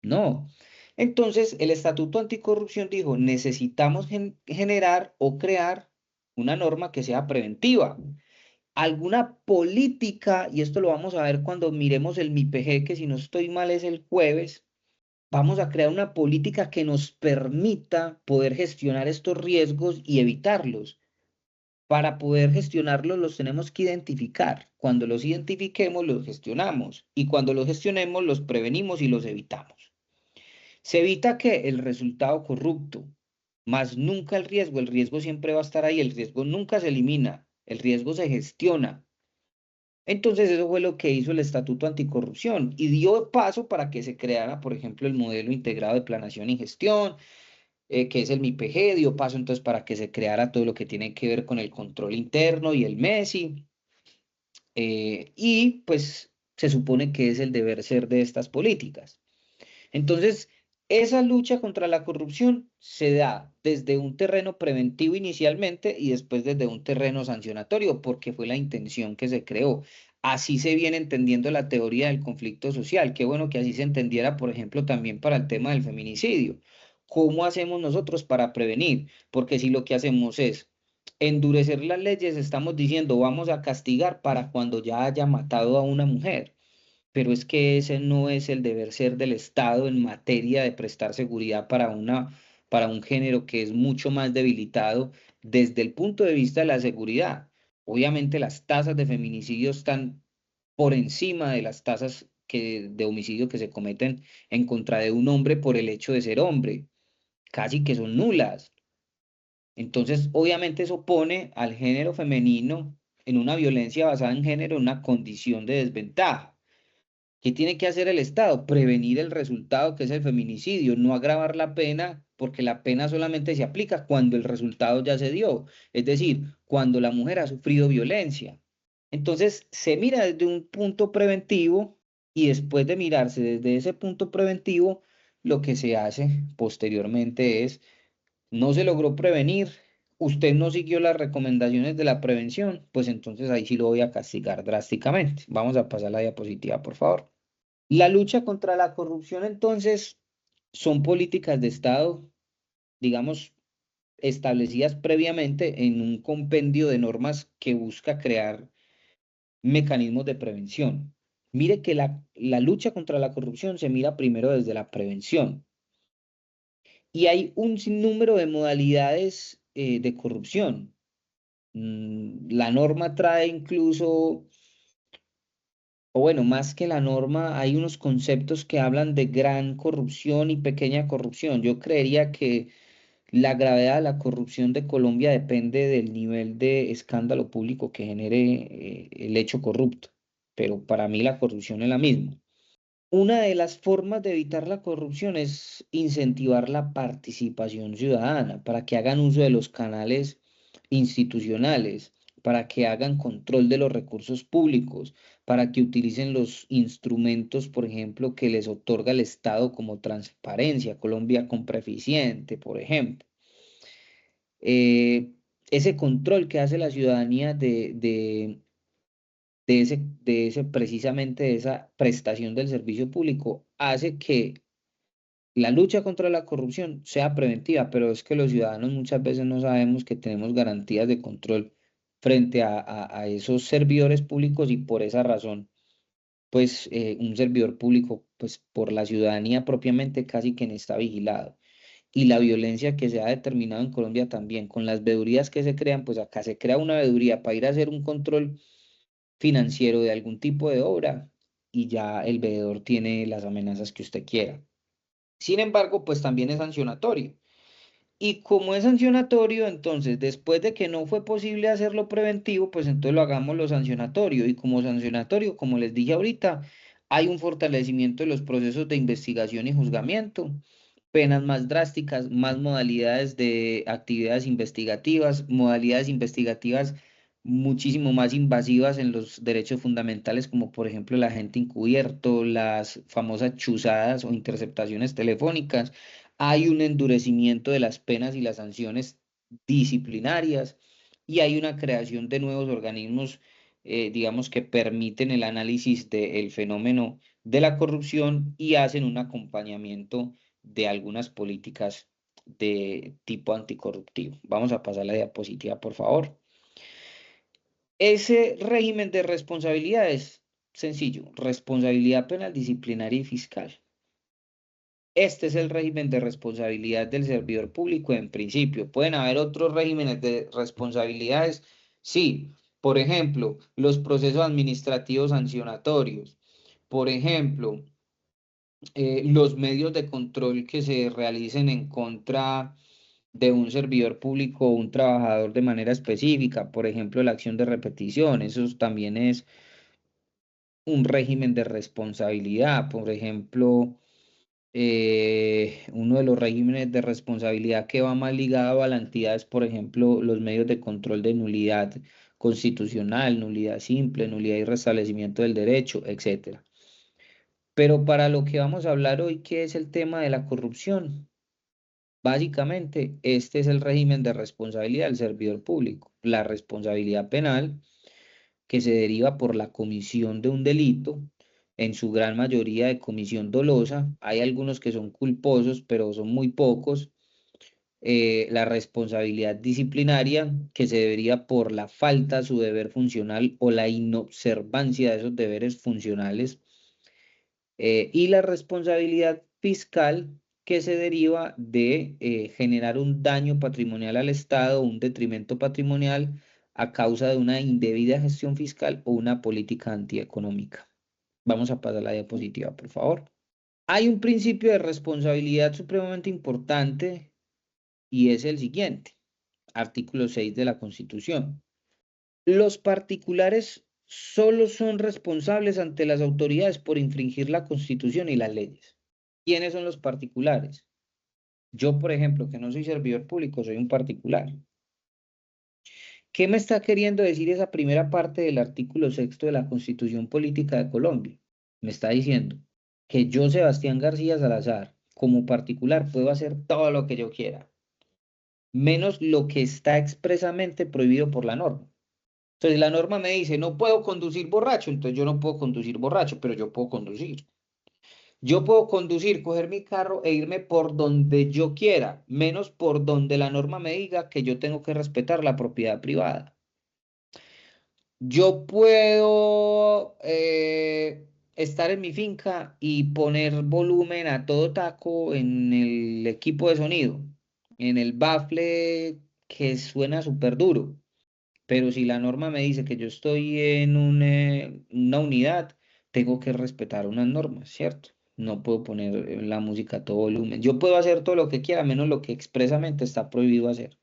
[SPEAKER 3] No. Entonces, el Estatuto Anticorrupción dijo, necesitamos generar o crear una norma que sea preventiva. Alguna política, y esto lo vamos a ver cuando miremos el MIPG, que si no estoy mal es el jueves, vamos a crear una política que nos permita poder gestionar estos riesgos y evitarlos. Para poder gestionarlos los tenemos que identificar. Cuando los identifiquemos, los gestionamos. Y cuando los gestionemos, los prevenimos y los evitamos. Se evita que el resultado corrupto, más nunca el riesgo siempre va a estar ahí, el riesgo nunca se elimina, el riesgo se gestiona. Entonces eso fue lo que hizo el Estatuto Anticorrupción y dio paso para que se creara, por ejemplo, el modelo integrado de planeación y gestión, que es el MIPG, dio paso entonces para que se creara todo lo que tiene que ver con el control interno y el MESI, y pues se supone que es el deber ser de estas políticas. Entonces, esa lucha contra la corrupción se da desde un terreno preventivo inicialmente y después desde un terreno sancionatorio, porque fue la intención que se creó. Así se viene entendiendo la teoría del conflicto social. Qué bueno que así se entendiera, por ejemplo, también para el tema del feminicidio. ¿Cómo hacemos nosotros para prevenir? Porque si lo que hacemos es endurecer las leyes, estamos diciendo vamos a castigar para cuando ya haya matado a una mujer, pero es que ese no es el deber ser del Estado en materia de prestar seguridad para un género que es mucho más debilitado desde el punto de vista de la seguridad. Obviamente las tasas de feminicidio están por encima de las tasas de homicidio que se cometen en contra de un hombre por el hecho de ser hombre, casi que son nulas. Entonces, obviamente eso pone al género femenino en una violencia basada en género, en una condición de desventaja. ¿Qué tiene que hacer el Estado? Prevenir el resultado que es el feminicidio, no agravar la pena, porque la pena solamente se aplica cuando el resultado ya se dio, es decir, cuando la mujer ha sufrido violencia. Entonces, se mira desde un punto preventivo y después de mirarse desde ese punto preventivo, lo que se hace posteriormente es, no se logró prevenir, usted no siguió las recomendaciones de la prevención, pues entonces ahí sí lo voy a castigar drásticamente. Vamos a pasar la diapositiva, por favor. La lucha contra la corrupción, entonces, son políticas de Estado, digamos, establecidas previamente en un compendio de normas que busca crear mecanismos de prevención. Mire que la lucha contra la corrupción se mira primero desde la prevención. Y hay un sinnúmero de modalidades de corrupción. La norma trae incluso, o bueno, más que la norma, hay unos conceptos que hablan de gran corrupción y pequeña corrupción. Yo creería que la gravedad de la corrupción de Colombia depende del nivel de escándalo público que genere el hecho corrupto, pero para mí la corrupción es la misma. Una de las formas de evitar la corrupción es incentivar la participación ciudadana para que hagan uso de los canales institucionales, para que hagan control de los recursos públicos, para que utilicen los instrumentos, por ejemplo, que les otorga el Estado como transparencia, Colombia Compra Eficiente, por ejemplo. Eh, ese control que hace la ciudadanía de ese precisamente de esa prestación del servicio público hace que la lucha contra la corrupción sea preventiva, pero es que los ciudadanos muchas veces no sabemos que tenemos garantías de control frente a esos servidores públicos y por esa razón, pues un servidor público, pues por la ciudadanía propiamente casi que no está vigilado. Y la violencia que se ha determinado en Colombia también, con las vedurías que se crean, pues acá se crea una veduría para ir a hacer un control financiero de algún tipo de obra y ya el veedor tiene las amenazas que usted quiera. Sin embargo, pues también es sancionatorio. Y como es sancionatorio, entonces después de que no fue posible hacerlo preventivo, pues entonces lo hagamos lo sancionatorio. Y como sancionatorio, como les dije ahorita, hay un fortalecimiento de los procesos de investigación y juzgamiento, penas más drásticas, más modalidades de actividades investigativas muchísimo más invasivas en los derechos fundamentales, como por ejemplo el agente encubierto, las famosas chuzadas o interceptaciones telefónicas. Hay un endurecimiento de las penas y las sanciones disciplinarias y hay una creación de nuevos organismos digamos que permiten el análisis del fenómeno de la corrupción y hacen un acompañamiento de algunas políticas de tipo anticorruptivo. Vamos a pasar la diapositiva, por favor. Ese régimen de responsabilidad es sencillo: responsabilidad penal, disciplinaria y fiscal. Este es el régimen de responsabilidad del servidor público en principio. ¿Pueden haber otros regímenes de responsabilidades? Sí. Por ejemplo, los procesos administrativos sancionatorios. Por ejemplo, los medios de control que se realicen en contra de un servidor público o un trabajador de manera específica. Por ejemplo, la acción de repetición. Eso también es un régimen de responsabilidad. Por ejemplo, uno de los regímenes de responsabilidad que va más ligado a la entidad es, por ejemplo, los medios de control de nulidad constitucional, nulidad simple, nulidad y restablecimiento del derecho, etc. Pero para lo que vamos a hablar hoy, ¿qué es el tema de la corrupción? Básicamente, este es el régimen de responsabilidad del servidor público. La responsabilidad penal, que se deriva por la comisión de un delito, en su gran mayoría de comisión dolosa. Hay algunos que son culposos, pero son muy pocos. La responsabilidad disciplinaria, que se debería por la falta a su deber funcional o la inobservancia de esos deberes funcionales. Y la responsabilidad fiscal, que se deriva de generar un daño patrimonial al Estado, un detrimento patrimonial a causa de una indebida gestión fiscal o una política antieconómica. Vamos a pasar la diapositiva, por favor. Hay un principio de responsabilidad supremamente importante y es el siguiente: artículo 6 de la Constitución. Los particulares solo son responsables ante las autoridades por infringir la Constitución y las leyes. ¿Quiénes son los particulares? Yo, por ejemplo, que no soy servidor público, soy un particular. ¿Qué me está queriendo decir esa primera parte del artículo 6 de la Constitución Política de Colombia? Me está diciendo que yo, Sebastián García Salazar, como particular, puedo hacer todo lo que yo quiera, menos lo que está expresamente prohibido por la norma. Entonces la norma me dice, no puedo conducir borracho, entonces yo no puedo conducir borracho, pero yo puedo conducir. Yo puedo conducir, coger mi carro e irme por donde yo quiera, menos por donde la norma me diga que yo tengo que respetar la propiedad privada. Yo puedo estar en mi finca y poner volumen a todo taco en el equipo de sonido, en el bafle que suena súper duro. Pero si la norma me dice que yo estoy en una unidad, tengo que respetar unas normas, ¿cierto? No puedo poner la música a todo volumen. Yo puedo hacer todo lo que quiera, menos lo que expresamente está prohibido hacer.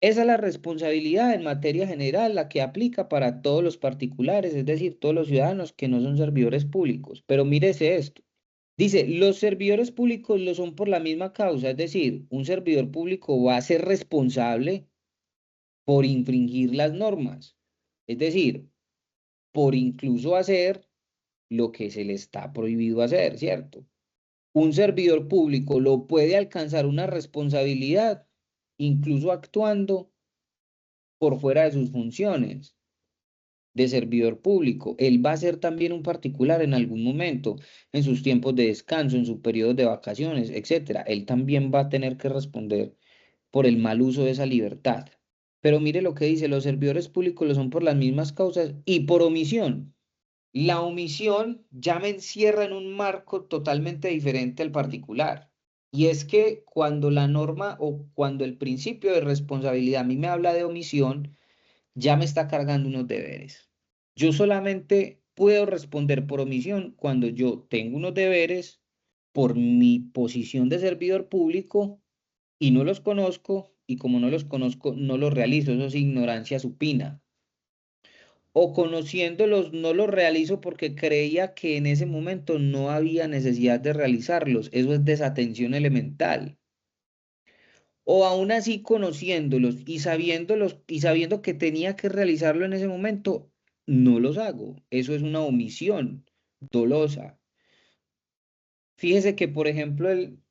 [SPEAKER 3] Esa es la responsabilidad en materia general, la que aplica para todos los particulares, es decir, todos los ciudadanos que no son servidores públicos. Pero mírese esto. Dice, los servidores públicos lo son por la misma causa, es decir, un servidor público va a ser responsable por infringir las normas, es decir, por incluso hacer lo que se le está prohibido hacer, ¿cierto? Un servidor público lo puede alcanzar una responsabilidad, incluso actuando por fuera de sus funciones de servidor público. Él va a ser también un particular en algún momento, en sus tiempos de descanso, en sus periodos de vacaciones, etcétera. Él también va a tener que responder por el mal uso de esa libertad. Pero mire lo que dice: los servidores públicos lo son por las mismas causas y por omisión. La omisión ya me encierra en un marco totalmente diferente al particular. Y es que cuando la norma o cuando el principio de responsabilidad a mí me habla de omisión, ya me está cargando unos deberes. Yo solamente puedo responder por omisión cuando yo tengo unos deberes por mi posición de servidor público y no los conozco, y como no los conozco, no los realizo. Eso es ignorancia supina. O conociéndolos, no los realizo porque creía que en ese momento no había necesidad de realizarlos. Eso es desatención elemental. O aún así conociéndolos y sabiendo que tenía que realizarlo en ese momento, no los hago. Eso es una omisión dolosa. Fíjese que, por ejemplo, el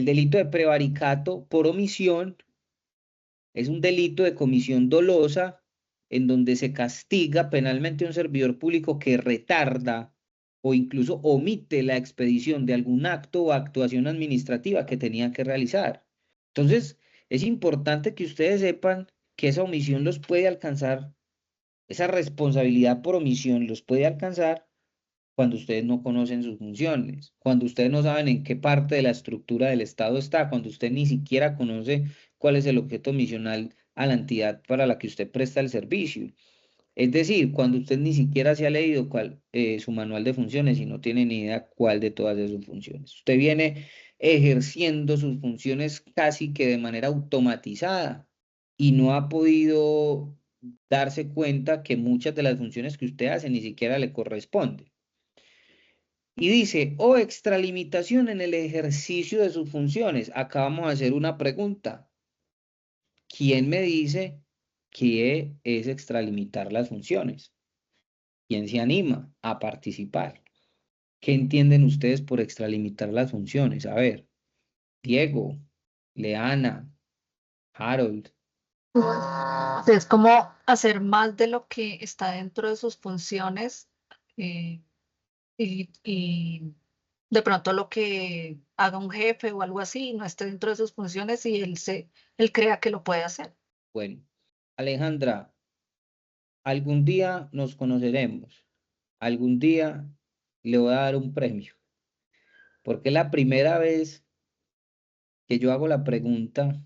[SPEAKER 3] delito de prevaricato por omisión es un delito de comisión dolosa en donde se castiga penalmente a un servidor público que retarda o incluso omite la expedición de algún acto o actuación administrativa que tenía que realizar. Entonces, es importante que ustedes sepan que esa omisión los puede alcanzar, esa responsabilidad por omisión los puede alcanzar cuando ustedes no conocen sus funciones, cuando ustedes no saben en qué parte de la estructura del Estado está, cuando usted ni siquiera conoce cuál es el objeto misional a la entidad para la que usted presta el servicio. Es decir, cuando usted ni siquiera se ha leído su manual de funciones y no tiene ni idea cuál de todas esas funciones. Usted viene ejerciendo sus funciones casi que de manera automatizada y no ha podido darse cuenta que muchas de las funciones que usted hace ni siquiera le corresponden. Y dice, o extralimitación en el ejercicio de sus funciones. Acá vamos a hacer una pregunta. ¿Quién me dice qué es extralimitar las funciones? ¿Quién se anima a participar? ¿Qué entienden ustedes por extralimitar las funciones? A ver, Diego, Leana, Harold.
[SPEAKER 5] Es como hacer más de lo que está dentro de sus funciones eh, y de pronto lo que haga un jefe o algo así no esté dentro de sus funciones y él crea que lo puede hacer.
[SPEAKER 3] Bueno, Alejandra, algún día nos conoceremos. Algún día le voy a dar un premio. Porque es la primera vez que yo hago la pregunta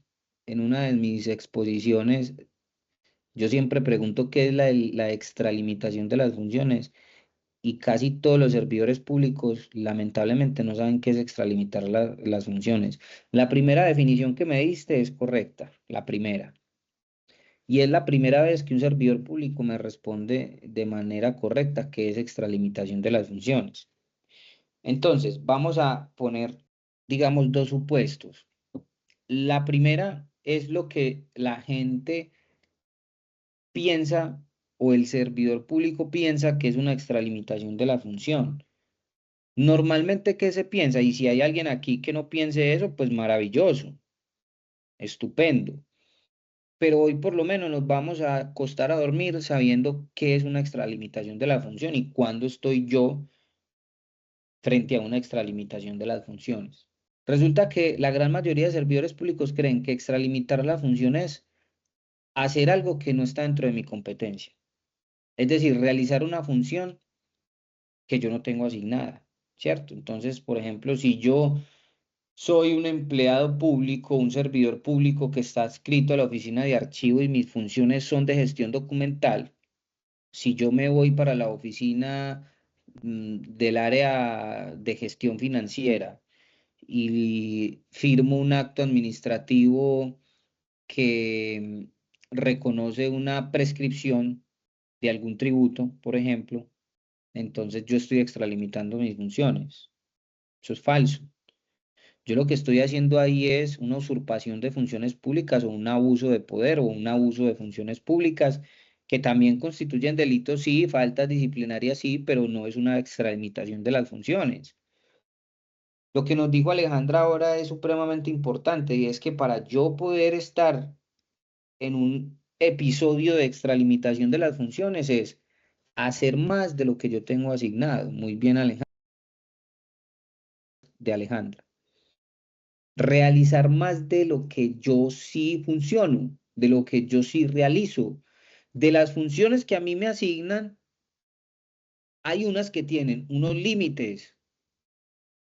[SPEAKER 3] en una de mis exposiciones. Yo siempre pregunto qué es la extralimitación de las funciones y casi todos los servidores públicos lamentablemente no saben qué es extralimitar las funciones. La primera definición que me diste es correcta, la primera. Y es la primera vez que un servidor público me responde de manera correcta qué es extralimitación de las funciones. Entonces, vamos a poner, digamos, dos supuestos. La primera es lo que la gente piensa o el servidor público piensa que es una extralimitación de la función. Normalmente, ¿qué se piensa? Y si hay alguien aquí que no piense eso, pues maravilloso, estupendo. Pero hoy por lo menos nos vamos a acostar a dormir sabiendo qué es una extralimitación de la función y cuándo estoy yo frente a una extralimitación de las funciones. Resulta que la gran mayoría de servidores públicos creen que extralimitar la función es hacer algo que no está dentro de mi competencia. Es decir, realizar una función que yo no tengo asignada, ¿cierto? Entonces, por ejemplo, si yo soy un empleado público, un servidor público que está adscrito a la oficina de archivo y mis funciones son de gestión documental, si yo me voy para la oficina del área de gestión financiera y firmo un acto administrativo que reconoce una prescripción de algún tributo, por ejemplo, entonces yo estoy extralimitando mis funciones. Eso es falso. Yo lo que estoy haciendo ahí es una usurpación de funciones públicas o un abuso de poder o un abuso de funciones públicas que también constituyen delitos, sí, faltas disciplinarias, sí, pero no es una extralimitación de las funciones. Lo que nos dijo Alejandra ahora es supremamente importante y es que para yo poder estar en un episodio de extralimitación de las funciones es hacer más de lo que yo tengo asignado. Muy bien, Alejandra. Realizar más de lo que yo sí funciono, de lo que yo sí realizo. De las funciones que a mí me asignan, hay unas que tienen unos límites.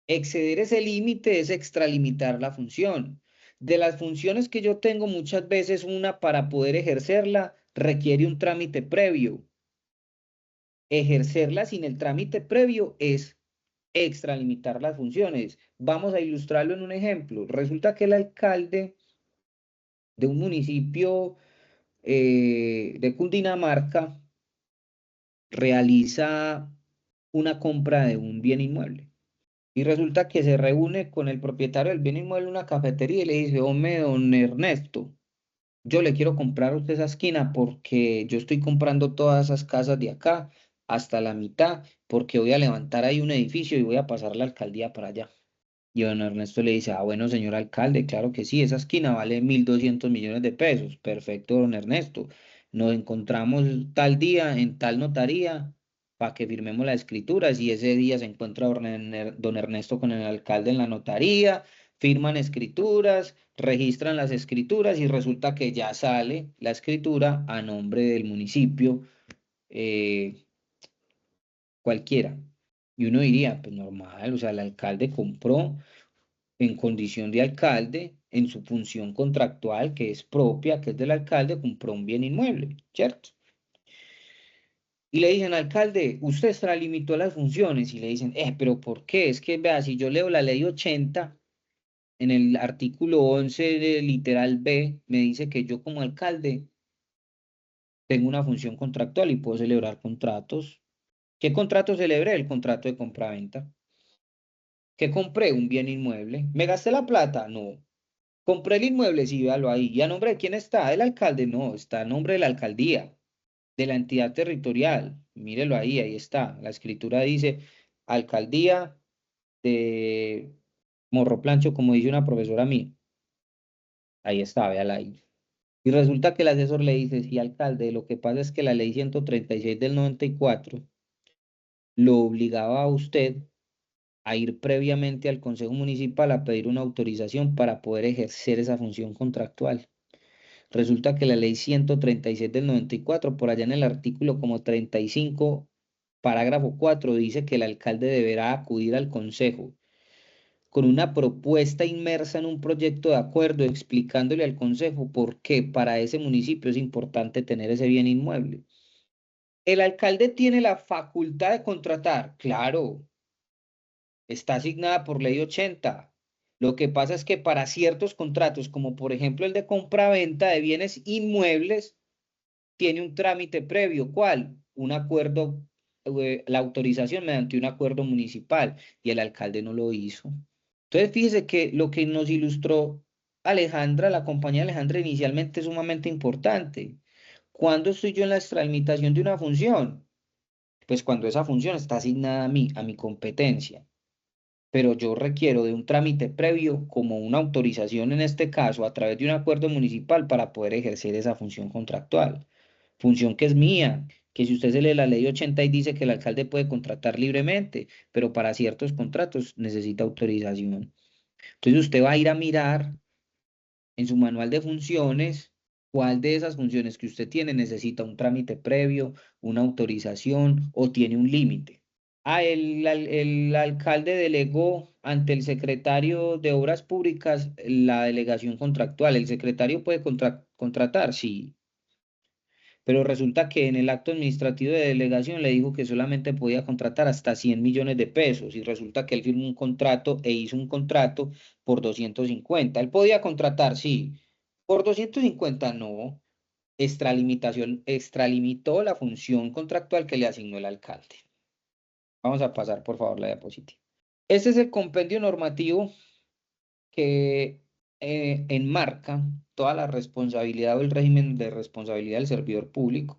[SPEAKER 3] Exceder ese límite es extralimitar la función. De las funciones que yo tengo, muchas veces una para poder ejercerla requiere un trámite previo. Ejercerla sin el trámite previo es extralimitar las funciones. Vamos a ilustrarlo en un ejemplo. Resulta que el alcalde de un municipio de Cundinamarca realiza una compra de un bien inmueble. Y resulta que se reúne con el propietario del bien inmueble en una cafetería y le dice, hombre, don Ernesto, yo le quiero comprar a usted esa esquina porque yo estoy comprando todas esas casas de acá hasta la mitad porque voy a levantar ahí un edificio y voy a pasar la alcaldía para allá. Y don Ernesto le dice, bueno, señor alcalde, claro que sí, esa esquina vale 1.200 millones de pesos. Perfecto, don Ernesto. nos encontramos tal día en tal notaría para que firmemos las escrituras y ese día se encuentra don Ernesto con el alcalde en la notaría, firman escrituras, registran las escrituras y resulta que ya sale la escritura a nombre del municipio cualquiera. Y uno diría, pues normal, o sea, el alcalde compró en condición de alcalde, en su función contractual que es propia, que es del alcalde, compró un bien inmueble, ¿cierto? Y le dicen, alcalde, usted extralimitó las funciones. Y le dicen, pero ¿por qué? Es que, vea, si yo leo la ley 80, en el artículo 11, literal B, me dice que yo como alcalde tengo una función contractual y puedo celebrar contratos. ¿Qué contrato celebré? El contrato de compraventa. ¿Qué compré? Un bien inmueble. ¿Me gasté la plata? No. Compré el inmueble, sí, véalo ahí. ¿Y a nombre de quién está? ¿El alcalde? No, está a nombre de la alcaldía, de la entidad territorial. Mírelo ahí, ahí está. La escritura dice alcaldía de Morroplancho, como dice una profesora mía. Ahí está, véala ahí. Y resulta que el asesor le dice, sí, alcalde, lo que pasa es que la ley 136 del 94 lo obligaba a usted a ir previamente al Consejo Municipal a pedir una autorización para poder ejercer esa función contractual. Resulta que la ley 136 del 94, por allá en el artículo como 35, parágrafo 4, dice que el alcalde deberá acudir al consejo con una propuesta inmersa en un proyecto de acuerdo, explicándole al consejo por qué para ese municipio es importante tener ese bien inmueble. ¿El alcalde tiene la facultad de contratar? Claro, está asignada por ley 80. Lo que pasa es que para ciertos contratos, como por ejemplo el de compra-venta de bienes inmuebles, tiene un trámite previo. ¿Cuál? Un acuerdo, la autorización mediante un acuerdo municipal, y el alcalde no lo hizo. Entonces, fíjese que lo que nos ilustró Alejandra, la compañía Alejandra, inicialmente es sumamente importante. ¿Cuándo estoy yo en la extralimitación de una función? Pues cuando esa función está asignada a mí, a mi competencia. Pero yo requiero de un trámite previo, como una autorización en este caso, a través de un acuerdo municipal para poder ejercer esa función contractual. Función que es mía, que si usted se lee la ley 80 y dice que el alcalde puede contratar libremente, pero para ciertos contratos necesita autorización. Entonces usted va a ir a mirar en su manual de funciones cuál de esas funciones que usted tiene necesita un trámite previo, una autorización o tiene un límite. El alcalde delegó ante el secretario de Obras Públicas la delegación contractual. ¿El secretario puede contratar? Sí. Pero resulta que en el acto administrativo de delegación le dijo que solamente podía contratar hasta 100 millones de pesos y resulta que él firmó un contrato e hizo un contrato por 250. ¿Él podía contratar? Sí. ¿Por 250? No. Extralimitó la función contractual que le asignó el alcalde. Vamos a pasar, por favor, la diapositiva. Este es el compendio normativo que enmarca toda la responsabilidad o el régimen de responsabilidad del servidor público.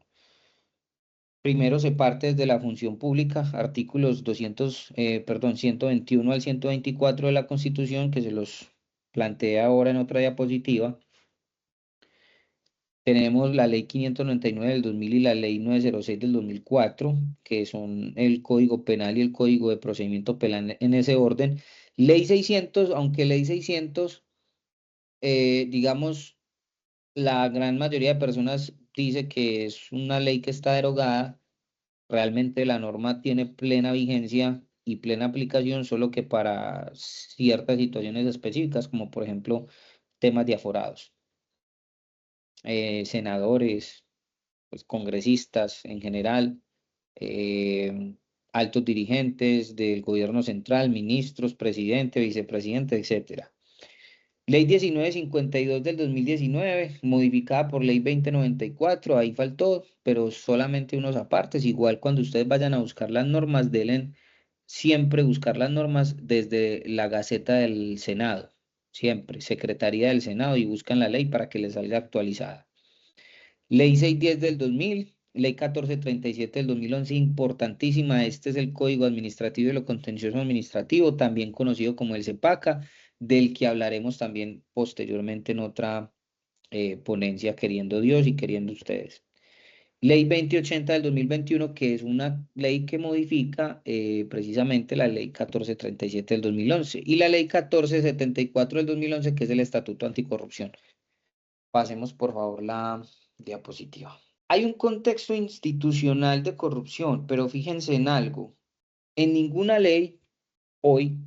[SPEAKER 3] Primero se parte desde la función pública, artículos 121 al 124 de la Constitución, que se los plantea ahora en otra diapositiva. Tenemos la ley 599 del 2000 y la ley 906 del 2004, que son el Código Penal y el Código de Procedimiento Penal en ese orden. Ley 600, aunque ley 600, digamos, la gran mayoría de personas dice que es una ley que está derogada. Realmente la norma tiene plena vigencia y plena aplicación, solo que para ciertas situaciones específicas, como por ejemplo temas de aforados, senadores, pues, congresistas en general, altos dirigentes del gobierno central, ministros, presidente, vicepresidente, etcétera. Ley 1952 del 2019, modificada por Ley 2094, ahí faltó, pero solamente unos apartes. Igual cuando ustedes vayan a buscar las normas, deben siempre buscar las normas desde la Gaceta del Senado, siempre, Secretaría del Senado, y buscan la ley para que les salga actualizada. Ley 610 del 2000, Ley 1437 del 2011, importantísima. Este es el Código Administrativo de lo Contencioso Administrativo, también conocido como el CEPACA, del que hablaremos también posteriormente en otra ponencia, queriendo Dios y queriendo ustedes. Ley 2080 del 2021, que es una ley que modifica precisamente la Ley 1437 del 2011 y la Ley 1474 del 2011, que es el Estatuto Anticorrupción. Pasemos, por favor, la diapositiva. Hay un contexto institucional de corrupción, pero fíjense en algo. En ninguna ley hoy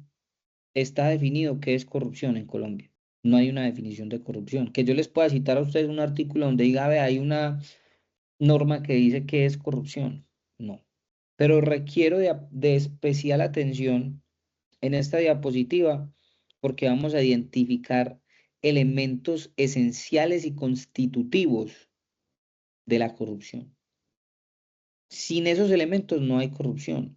[SPEAKER 3] está definido qué es corrupción en Colombia. No hay una definición de corrupción. Que yo les pueda citar a ustedes un artículo donde diga, ve, hay una norma que dice qué es corrupción. No. Pero requiero de especial atención en esta diapositiva porque vamos a identificar elementos esenciales y constitutivos de la corrupción. Sin esos elementos no hay corrupción.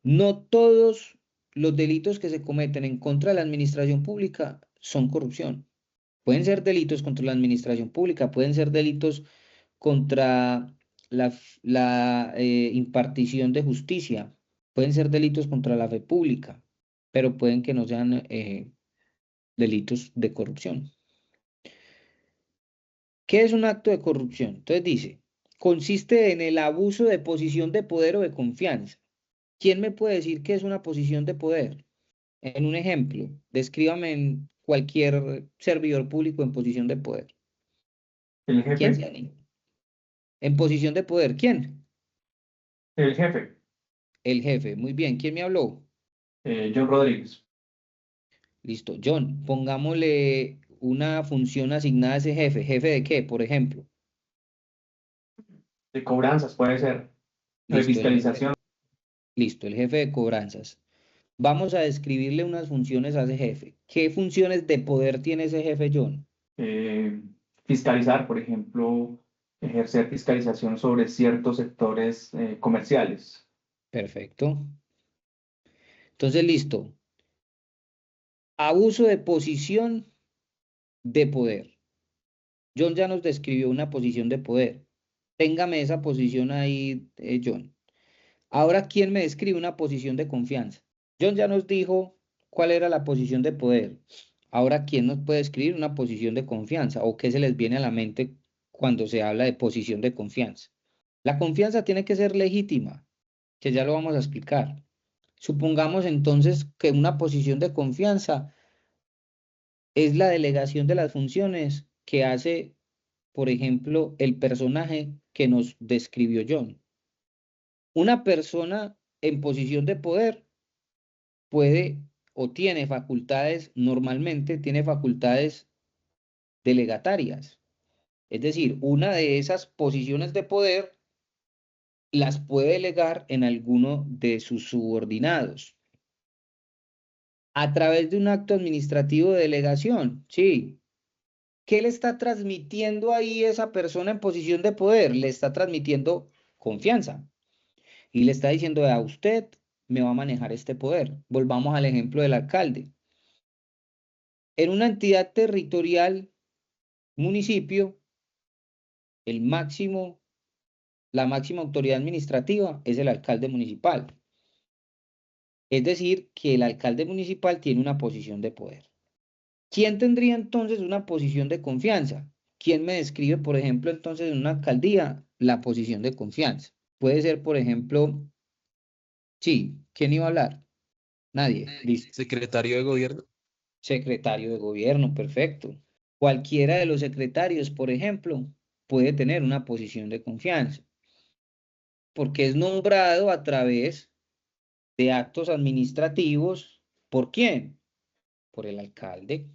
[SPEAKER 3] No todos los delitos que se cometen en contra de la administración pública son corrupción. Pueden ser delitos contra la administración pública, pueden ser delitos contra la impartición de justicia, pueden ser delitos contra la fe pública, pero pueden que no sean delitos de corrupción. ¿Qué es un acto de corrupción? Entonces dice, consiste en el abuso de posición de poder o de confianza. ¿Quién me puede decir qué es una posición de poder? En un ejemplo, descríbame en cualquier servidor público en posición de poder.
[SPEAKER 6] El
[SPEAKER 3] ¿Quién
[SPEAKER 6] jefe,
[SPEAKER 3] se en posición de poder? ¿Quién?
[SPEAKER 6] el jefe,
[SPEAKER 3] El jefe. Muy bien. ¿Quién me habló?
[SPEAKER 6] John Rodríguez.
[SPEAKER 3] Listo. John, pongámosle una función asignada a ese jefe. ¿Jefe de qué, por ejemplo?
[SPEAKER 6] De cobranzas puede ser. De
[SPEAKER 3] Listo,
[SPEAKER 6] fiscalización.
[SPEAKER 3] Listo, el jefe de cobranzas. Vamos a describirle unas funciones a ese jefe. ¿Qué funciones de poder tiene ese jefe, John?
[SPEAKER 6] Fiscalizar, por ejemplo, ejercer fiscalización sobre ciertos sectores comerciales.
[SPEAKER 3] Perfecto. Entonces, listo. Abuso de posición de poder. John ya nos describió una posición de poder. Téngame esa posición ahí, John. Ahora, ¿quién me describe una posición de confianza? John ya nos dijo cuál era la posición de poder. Ahora, ¿quién nos puede describir una posición de confianza? ¿O qué se les viene a la mente cuando se habla de posición de confianza? La confianza tiene que ser legítima, que ya lo vamos a explicar. Supongamos entonces que una posición de confianza es la delegación de las funciones que hace, por ejemplo, el personaje que nos describió John. Una persona en posición de poder puede o tiene facultades, normalmente tiene facultades delegatarias. Es decir, una de esas posiciones de poder las puede delegar en alguno de sus subordinados. A través de un acto administrativo de delegación, sí. ¿Qué le está transmitiendo ahí esa persona en posición de poder? Le está transmitiendo confianza. Y le está diciendo, a usted me va a manejar este poder. Volvamos al ejemplo del alcalde. En una entidad territorial, municipio, la máxima autoridad administrativa es el alcalde municipal. Es decir, que el alcalde municipal tiene una posición de poder. ¿Quién tendría entonces una posición de confianza? ¿Quién me describe, por ejemplo, entonces en una alcaldía la posición de confianza? Puede ser, por ejemplo, sí, ¿quién iba a hablar? Nadie, listo.
[SPEAKER 7] Secretario de Gobierno.
[SPEAKER 3] Secretario de gobierno, perfecto. Cualquiera de los secretarios, por ejemplo, puede tener una posición de confianza, porque es nombrado a través de actos administrativos. ¿Por quién? Por el alcalde.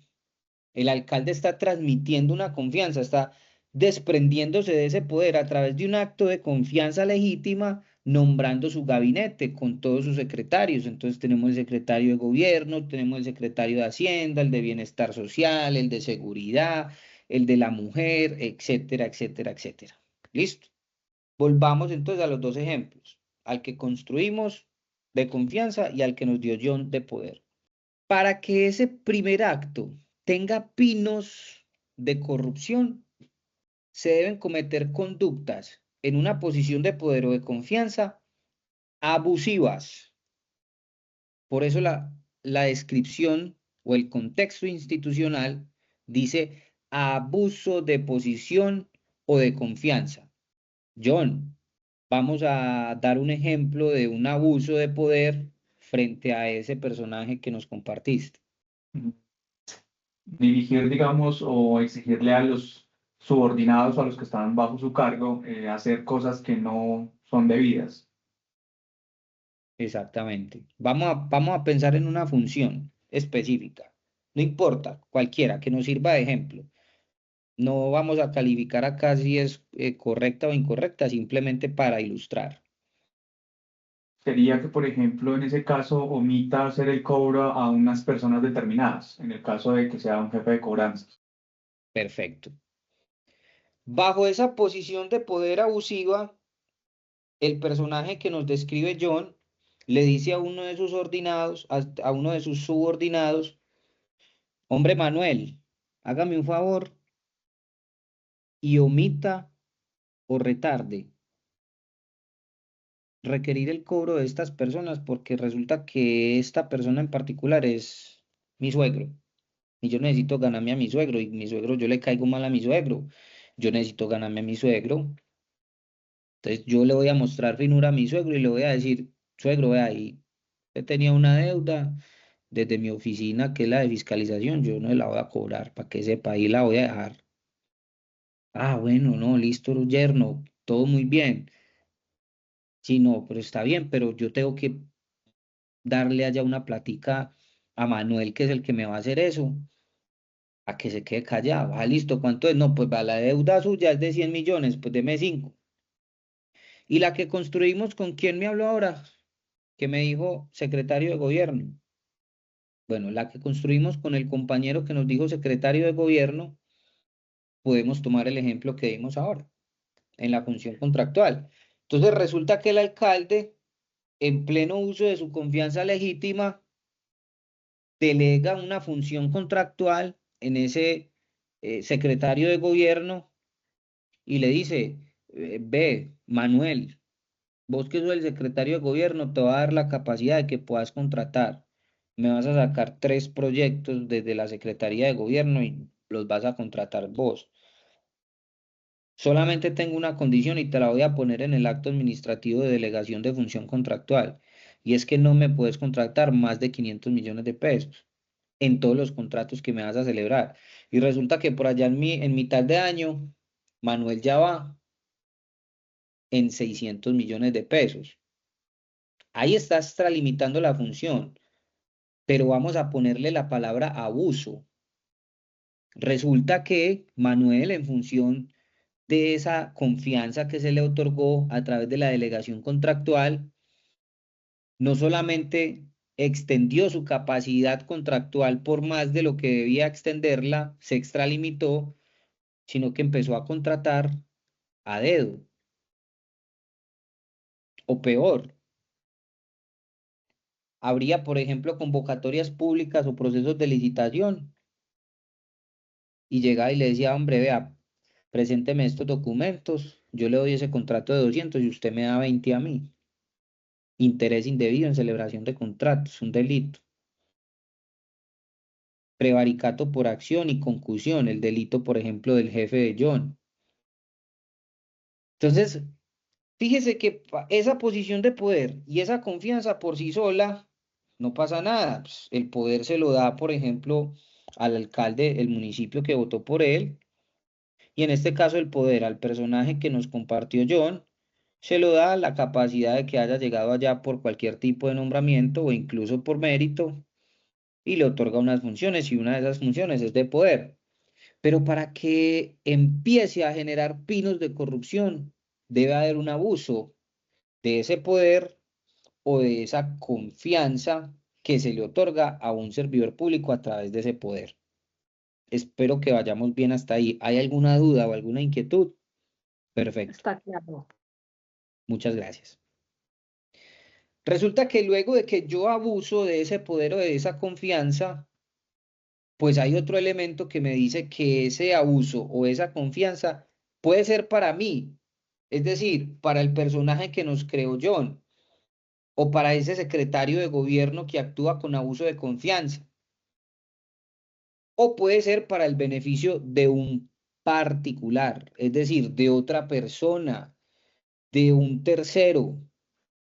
[SPEAKER 3] El alcalde está transmitiendo una confianza, está desprendiéndose de ese poder a través de un acto de confianza legítima, nombrando su gabinete con todos sus secretarios. Entonces tenemos el secretario de gobierno, tenemos el secretario de Hacienda, el de Bienestar Social, el de Seguridad, el de la mujer, etcétera, etcétera, etcétera. ¿Listo? Volvamos entonces a los dos ejemplos, al que construimos de confianza y al que nos dio John de poder. Para que ese primer acto tenga pinos de corrupción, se deben cometer conductas en una posición de poder o de confianza abusivas. Por eso la descripción o el contexto institucional dice abuso de posición o de confianza. John, vamos a dar un ejemplo de un abuso de poder frente a ese personaje que nos compartiste.
[SPEAKER 6] Dirigir, digamos, o exigirle a los subordinados o a los que están bajo su cargo hacer cosas que no son debidas.
[SPEAKER 3] Exactamente. Vamos a pensar en una función específica. No importa, cualquiera, que nos sirva de ejemplo. No vamos a calificar acá si es correcta o incorrecta, simplemente para ilustrar.
[SPEAKER 6] Sería que, por ejemplo, en ese caso omita hacer el cobro a unas personas determinadas, en el caso de que sea un jefe de cobranzas.
[SPEAKER 3] Perfecto. Bajo esa posición de poder abusiva, el personaje que nos describe John le dice a uno de sus ordinados, a uno de sus subordinados: hombre Manuel, hágame un favor y omita o retarde requerir el cobro de estas personas porque resulta que esta persona en particular es mi suegro y yo necesito ganarme a mi suegro y mi suegro, yo le caigo mal a mi suegro, yo necesito ganarme a mi suegro. Entonces yo le voy a mostrar finura a mi suegro y le voy a decir: suegro, vea, ahí usted tenía una deuda desde mi oficina, que es la de fiscalización, yo no la voy a cobrar, para que sepa, ahí la voy a dejar. Ah, bueno, no, listo, yerno, todo muy bien. Sí, no, pero está bien, pero yo tengo que darle allá una platica a Manuel, que es el que me va a hacer eso, a que se quede callado. Ah, listo, ¿cuánto es? No, pues va, la deuda suya es de 100 millones, pues deme 5. ¿Y la que construimos con quién me habló ahora? Que me dijo secretario de gobierno. Bueno, la que construimos con el compañero que nos dijo secretario de gobierno, podemos tomar el ejemplo que dimos ahora, en la función contractual. Entonces resulta que el alcalde, en pleno uso de su confianza legítima, delega una función contractual en ese secretario de gobierno y le dice: ve, Manuel, vos que sos el secretario de gobierno, te va a dar la capacidad de que puedas contratar. Me vas a sacar 3 proyectos desde la Secretaría de Gobierno y los vas a contratar vos. Solamente tengo una condición y te la voy a poner en el acto administrativo de delegación de función contractual. Y es que no me puedes contratar más de 500 millones de pesos en todos los contratos que me vas a celebrar. Y resulta que por allá en mitad de año, Manuel ya va en 600 millones de pesos. Ahí está extralimitando la función, pero vamos a ponerle la palabra abuso. Resulta que Manuel, en función de esa confianza que se le otorgó a través de la delegación contractual, no solamente extendió su capacidad contractual por más de lo que debía extenderla, se extralimitó, sino que empezó a contratar a dedo. O peor, habría, por ejemplo, convocatorias públicas o procesos de licitación y llegaba y le decía: hombre, vea, presénteme estos documentos, yo le doy ese contrato de 200 y usted me da 20 a mí. Interés indebido en celebración de contratos, un delito. Prevaricato por acción y concusión, el delito, por ejemplo, del jefe de John. Entonces, fíjese que esa posición de poder y esa confianza por sí sola no pasa nada. Pues, el poder se lo da, por ejemplo, al alcalde del municipio que votó por él, y en este caso el poder al personaje que nos compartió John, se lo da la capacidad de que haya llegado allá por cualquier tipo de nombramiento o incluso por mérito, y le otorga unas funciones, y una de esas funciones es de poder. Pero para que empiece a generar pinos de corrupción, debe haber un abuso de ese poder o de esa confianza que se le otorga a un servidor público a través de ese poder. Espero que vayamos bien hasta ahí. ¿Hay alguna duda o alguna inquietud? Perfecto.
[SPEAKER 4] Está claro.
[SPEAKER 3] Muchas gracias. Resulta que luego de que yo abuso de ese poder o de esa confianza, pues hay otro elemento que me dice que ese abuso o esa confianza puede ser para mí, es decir, para el personaje que nos creó John, o para ese secretario de gobierno que actúa con abuso de confianza, o puede ser para el beneficio de un particular, es decir, de otra persona, de un tercero.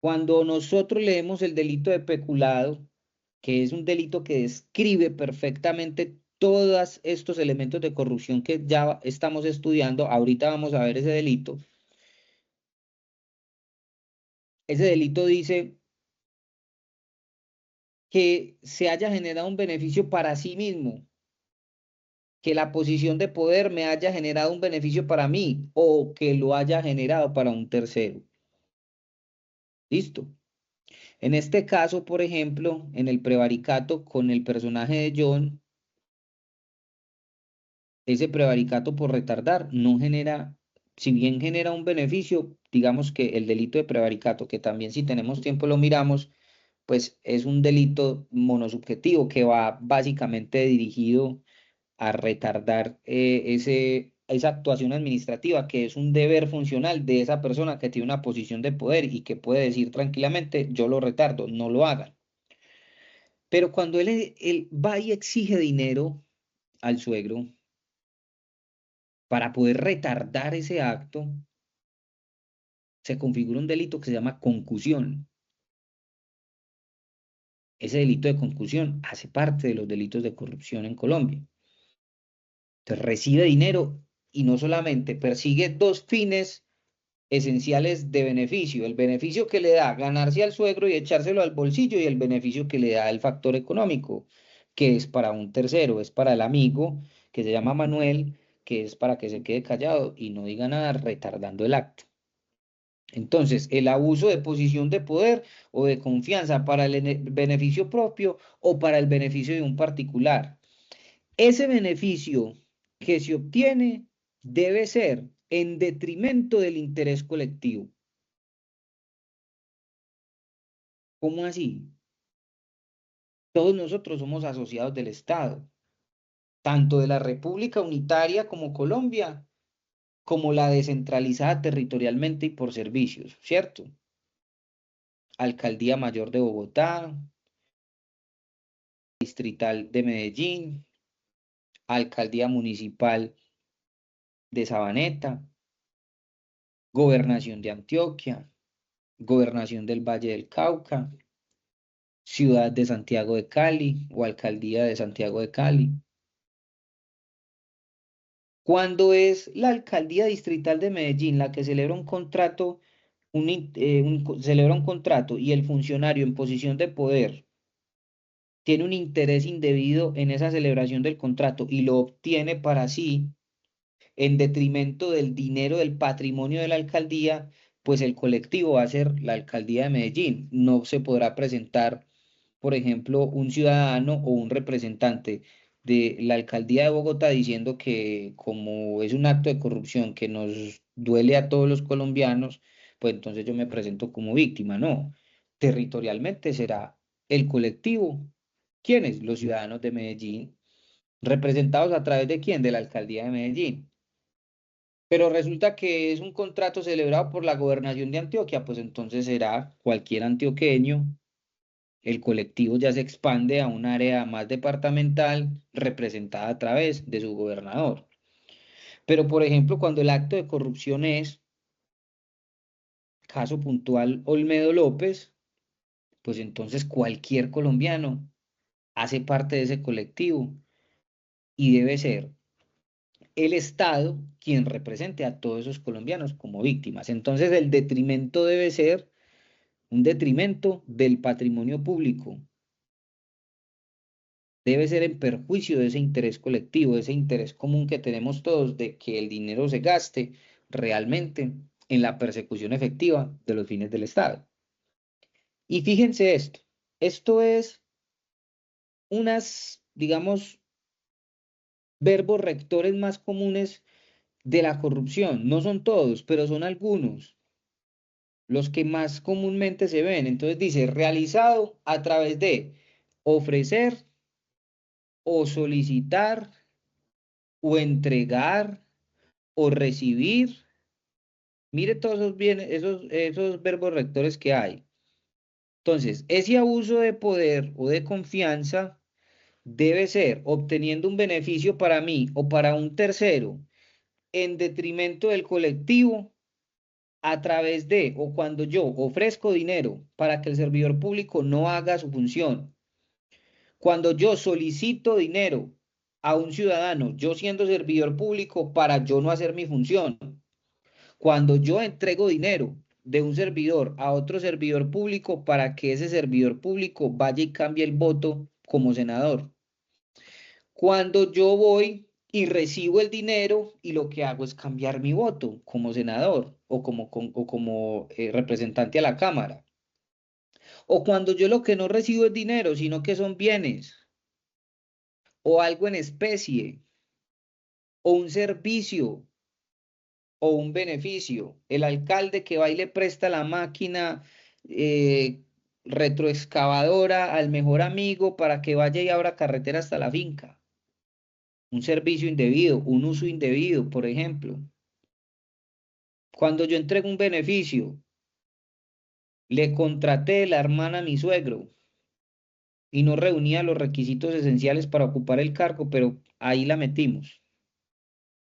[SPEAKER 3] Cuando nosotros leemos el delito de peculado, que es un delito que describe perfectamente todos estos elementos de corrupción que ya estamos estudiando, ahorita vamos a ver ese delito. Ese delito dice que se haya generado un beneficio para sí mismo, que la posición de poder me haya generado un beneficio para mí o que lo haya generado para un tercero. Listo. En este caso, por ejemplo, en el prevaricato con el personaje de John, ese prevaricato por retardar no genera, si bien genera un beneficio, digamos que el delito de prevaricato, que también si tenemos tiempo lo miramos, pues es un delito monosubjetivo que va básicamente dirigido a retardar esa actuación administrativa, que es un deber funcional de esa persona que tiene una posición de poder y que puede decir tranquilamente, yo lo retardo, no lo hagan. Pero cuando él va y exige dinero al suegro para poder retardar ese acto, se configura un delito que se llama concusión. Ese delito de concusión hace parte de los delitos de corrupción en Colombia. Entonces recibe dinero y no solamente persigue dos fines esenciales de beneficio: el beneficio que le da ganarse al suegro y echárselo al bolsillo, y el beneficio que le da el factor económico, que es para un tercero, es para el amigo que se llama Manuel, que es para que se quede callado y no diga nada, retardando el acto. Entonces, el abuso de posición de poder o de confianza para el beneficio propio o para el beneficio de un particular. Ese beneficio que se obtiene debe ser en detrimento del interés colectivo. ¿Cómo así? Todos nosotros somos asociados del Estado, tanto de la República Unitaria como Colombia, como la descentralizada territorialmente y por servicios, ¿cierto? Alcaldía Mayor de Bogotá, Distrital de Medellín, Alcaldía Municipal de Sabaneta, Gobernación de Antioquia, Gobernación del Valle del Cauca, Ciudad de Santiago de Cali o Alcaldía de Santiago de Cali. Cuando es la Alcaldía Distrital de Medellín la que celebra un contrato, celebra un contrato y el funcionario en posición de poder tiene un interés indebido en esa celebración del contrato y lo obtiene para sí en detrimento del dinero del patrimonio de la alcaldía, pues el colectivo va a ser la Alcaldía de Medellín. No se podrá presentar, por ejemplo, un ciudadano o un representante de la Alcaldía de Bogotá diciendo que como es un acto de corrupción que nos duele a todos los colombianos, pues entonces yo me presento como víctima. No, territorialmente será el colectivo. ¿Quiénes? Los ciudadanos de Medellín, representados a través de quién, de la Alcaldía de Medellín. Pero resulta que es un contrato celebrado por la gobernación de Antioquia, pues entonces será cualquier antioqueño. El colectivo ya se expande a un área más departamental representada a través de su gobernador. Pero, por ejemplo, cuando el acto de corrupción es, caso puntual, Olmedo López, pues entonces cualquier colombiano hace parte de ese colectivo y debe ser el Estado quien represente a todos esos colombianos como víctimas. Entonces el detrimento debe ser un detrimento del patrimonio público. Debe ser en perjuicio de ese interés colectivo, de ese interés común que tenemos todos de que el dinero se gaste realmente en la persecución efectiva de los fines del Estado. Y fíjense esto es unas, digamos, verbos rectores más comunes de la corrupción. No son todos, pero son algunos los que más comúnmente se ven. Entonces dice, realizado a través de ofrecer o solicitar o entregar o recibir. Mire todos esos bienes, esos verbos rectores que hay. Entonces, ese abuso de poder o de confianza debe ser obteniendo un beneficio para mí o para un tercero en detrimento del colectivo a través de, o cuando yo ofrezco dinero para que el servidor público no haga su función, cuando yo solicito dinero a un ciudadano, yo siendo servidor público para yo no hacer mi función, cuando yo entrego dinero de un servidor a otro servidor público para que ese servidor público vaya y cambie el voto como senador, cuando yo voy y recibo el dinero y lo que hago es cambiar mi voto como senador o como representante a la Cámara. O cuando yo lo que no recibo es dinero, sino que son bienes o algo en especie o un servicio o un beneficio. El alcalde que va y le presta la máquina retroexcavadora al mejor amigo para que vaya y abra carretera hasta la finca. Un servicio indebido, un uso indebido, por ejemplo. Cuando yo entrego un beneficio, le contraté la hermana a mi suegro y no reunía los requisitos esenciales para ocupar el cargo, pero ahí la metimos.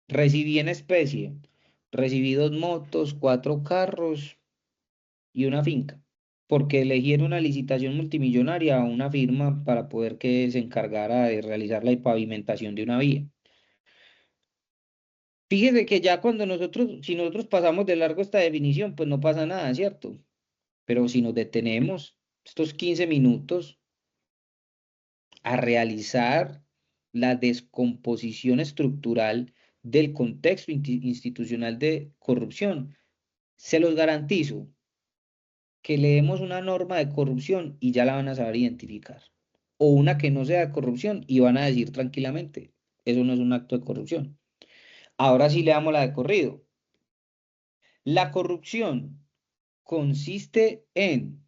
[SPEAKER 3] Recibí en especie, recibí 2 motos, 4 carros y una finca, porque elegí en una licitación multimillonaria a una firma para poder que se encargara de realizar la pavimentación de una vía. Fíjese que ya cuando si nosotros pasamos de largo esta definición, pues no pasa nada, ¿cierto? Pero si nos detenemos estos 15 minutos a realizar la descomposición estructural del contexto institucional de corrupción, se los garantizo que leemos una norma de corrupción y ya la van a saber identificar. O una que no sea de corrupción y van a decir tranquilamente, eso no es un acto de corrupción. Ahora sí leamos la de corrido. La corrupción consiste en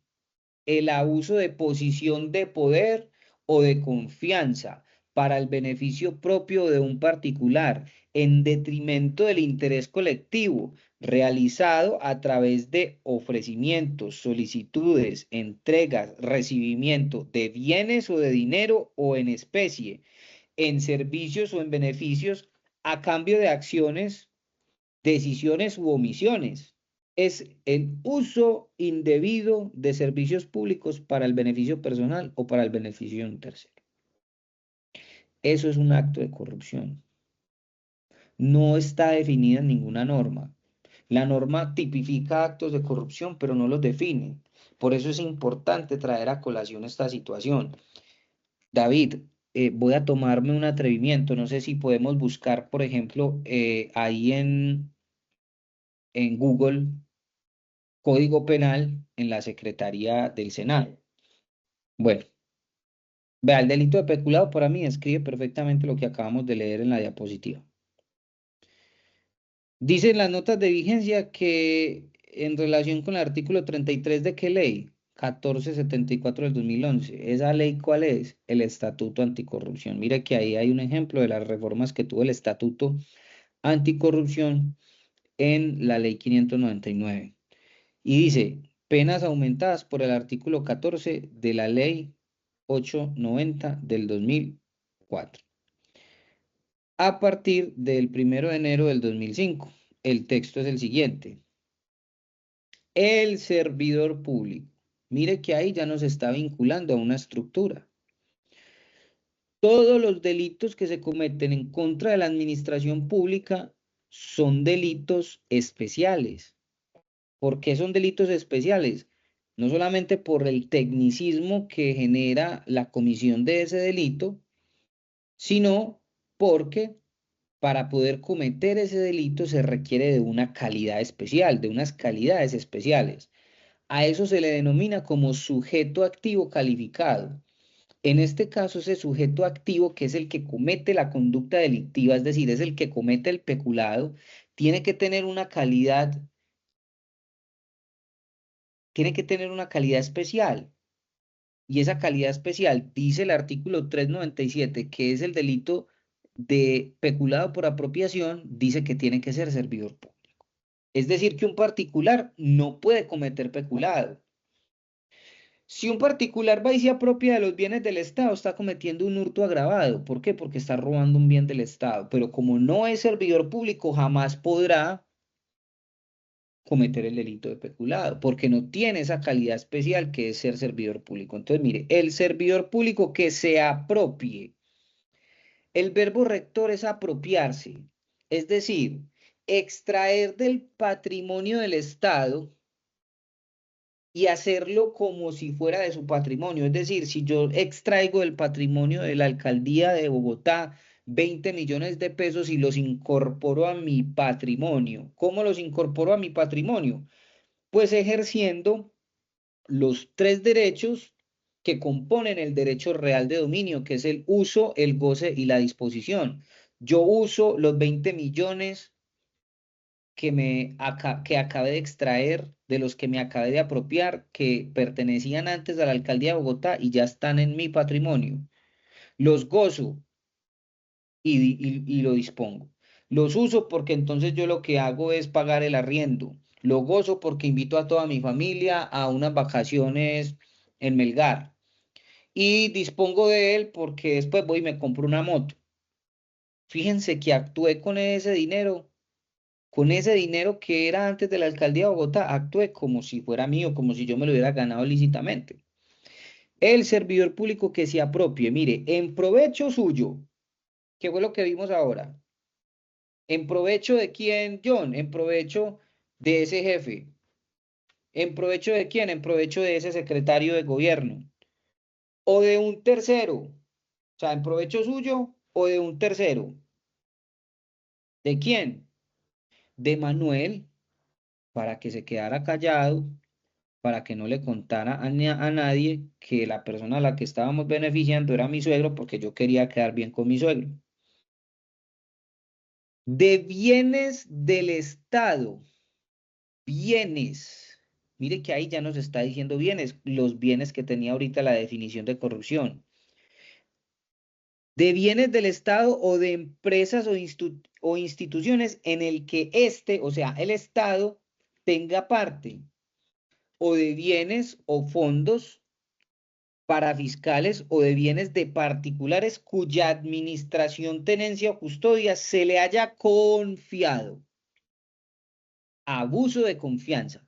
[SPEAKER 3] el abuso de posición de poder o de confianza para el beneficio propio de un particular en detrimento del interés colectivo, realizado a través de ofrecimientos, solicitudes, entregas, recibimiento de bienes o de dinero o en especie, en servicios o en beneficios a cambio de acciones, decisiones u omisiones. Es el uso indebido de servicios públicos para el beneficio personal o para el beneficio de un tercero. Eso es un acto de corrupción. No está definida en ninguna norma. La norma tipifica actos de corrupción, pero no los define. Por eso es importante traer a colación esta situación. David, voy a tomarme un atrevimiento. No sé si podemos buscar, por ejemplo, ahí en Google, Código Penal en la Secretaría del Senado. Bueno, vea, el delito de peculado para mí describe perfectamente lo que acabamos de leer en la diapositiva. Dicen las notas de vigencia que en relación con el artículo 33 de qué ley, 1474 del 2011, ¿esa ley cuál es? El Estatuto Anticorrupción. Mire que ahí hay un ejemplo de las reformas que tuvo el Estatuto Anticorrupción en la ley 599. Y dice, penas aumentadas por el artículo 14 de la ley 890 del 2004. A partir del 1 de enero del 2005, el texto es el siguiente. El servidor público. Mire que ahí ya nos está vinculando a una estructura. Todos los delitos que se cometen en contra de la administración pública son delitos especiales. ¿Por qué son delitos especiales? No solamente por el tecnicismo que genera la comisión de ese delito, sino porque para poder cometer ese delito se requiere de una calidad especial, de unas calidades especiales. A eso se le denomina como sujeto activo calificado. En este caso, ese sujeto activo, que es el que comete la conducta delictiva, es decir, es el que comete el peculado, tiene que tener una calidad especial. Y esa calidad especial, dice el artículo 397, que es el delito de peculado por apropiación, dice que tiene que ser servidor público. Es decir, que un particular no puede cometer peculado. Si un particular va y se apropia de los bienes del Estado, está cometiendo un hurto agravado. ¿Por qué? Porque está robando un bien del Estado. Pero como no es servidor público, jamás podrá cometer el delito de peculado, porque no tiene esa calidad especial que es ser servidor público. Entonces, mire, el servidor público que se apropie. El verbo rector es apropiarse, es decir, extraer del patrimonio del Estado y hacerlo como si fuera de su patrimonio. Es decir, si yo extraigo del patrimonio de la alcaldía de Bogotá 20 millones de pesos y los incorporo a mi patrimonio. ¿Cómo los incorporo a mi patrimonio? Pues ejerciendo los 3 derechos que componen el derecho real de dominio, que es el uso, el goce y la disposición. Yo uso los 20 millones que acabé de extraer, de los que me acabé de apropiar, que pertenecían antes a la alcaldía de Bogotá y ya están en mi patrimonio. Los gozo y lo dispongo. Los uso porque entonces yo lo que hago es pagar el arriendo. Lo gozo porque invito a toda mi familia a unas vacaciones en Melgar. Y dispongo de él porque después voy y me compro una moto. Fíjense que actué con ese dinero que era antes de la alcaldía de Bogotá, actué como si fuera mío, como si yo me lo hubiera ganado lícitamente. El servidor público que se apropie, mire, en provecho suyo, ¿qué fue lo que vimos ahora? ¿En provecho de quién, John? En provecho de ese jefe. ¿En provecho de quién? En provecho de ese secretario de gobierno. O de un tercero. O sea, en provecho suyo o de un tercero. ¿De quién? De Manuel, para que se quedara callado, para que no le contara a nadie que la persona a la que estábamos beneficiando era mi suegro, porque yo quería quedar bien con mi suegro. De bienes del Estado. Bienes. Mire que ahí ya nos está diciendo bienes, los bienes que tenía ahorita la definición de corrupción. De bienes del Estado o de empresas o instituciones en el que o sea, el Estado, tenga parte, o de bienes o fondos parafiscales o de bienes de particulares cuya administración, tenencia o custodia se le haya confiado. Abuso de confianza.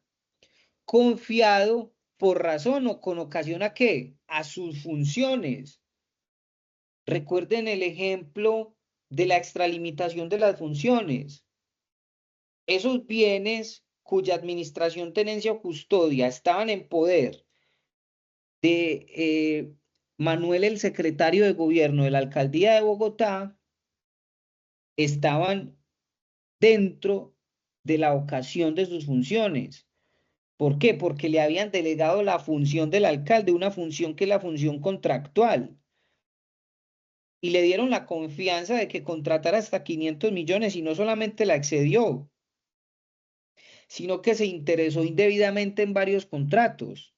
[SPEAKER 3] Confiado por razón o con ocasión ¿a qué? A sus funciones. Recuerden el ejemplo de la extralimitación de las funciones. Esos bienes cuya administración, tenencia o custodia estaban en poder de Manuel, el secretario de gobierno de la alcaldía de Bogotá, estaban dentro de la ocasión de sus funciones. ¿Por qué? Porque le habían delegado la función del alcalde, una función que es la función contractual. Y le dieron la confianza de que contratara hasta 500 millones y no solamente la excedió, sino que se interesó indebidamente en varios contratos.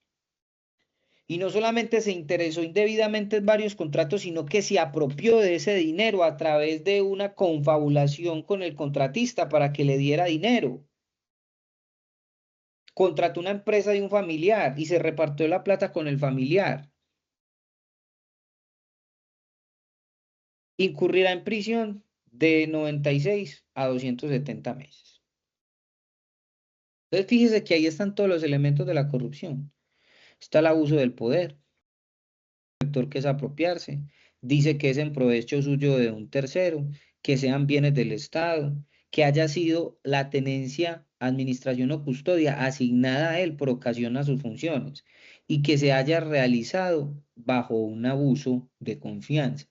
[SPEAKER 3] Y no solamente se interesó indebidamente en varios contratos, sino que se apropió de ese dinero a través de una confabulación con el contratista para que le diera dinero. Contrató una empresa de un familiar y se repartió la plata con el familiar. Incurrirá en prisión de 96 a 270 meses. Entonces, fíjese que ahí están todos los elementos de la corrupción. Está el abuso del poder, el sector que es apropiarse, dice que es en provecho suyo de un tercero, que sean bienes del Estado, que haya sido la tenencia, administración o custodia asignada a él por ocasión a sus funciones y que se haya realizado bajo un abuso de confianza.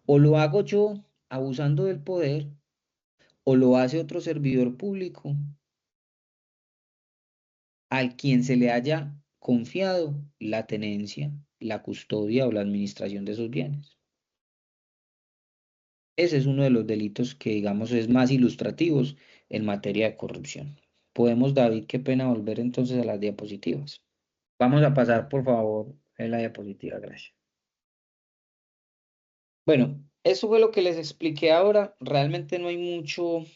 [SPEAKER 3] O lo hago yo abusando del poder, o lo hace otro servidor público al quien se le haya confiado la tenencia, la custodia o la administración de esos bienes. Ese es uno de los delitos que, digamos, es más ilustrativos en materia de corrupción. Podemos, David, qué pena volver entonces a las diapositivas. Vamos a pasar, por favor, en la diapositiva, gracias. Bueno, eso fue lo que les expliqué ahora. Realmente no hay mucho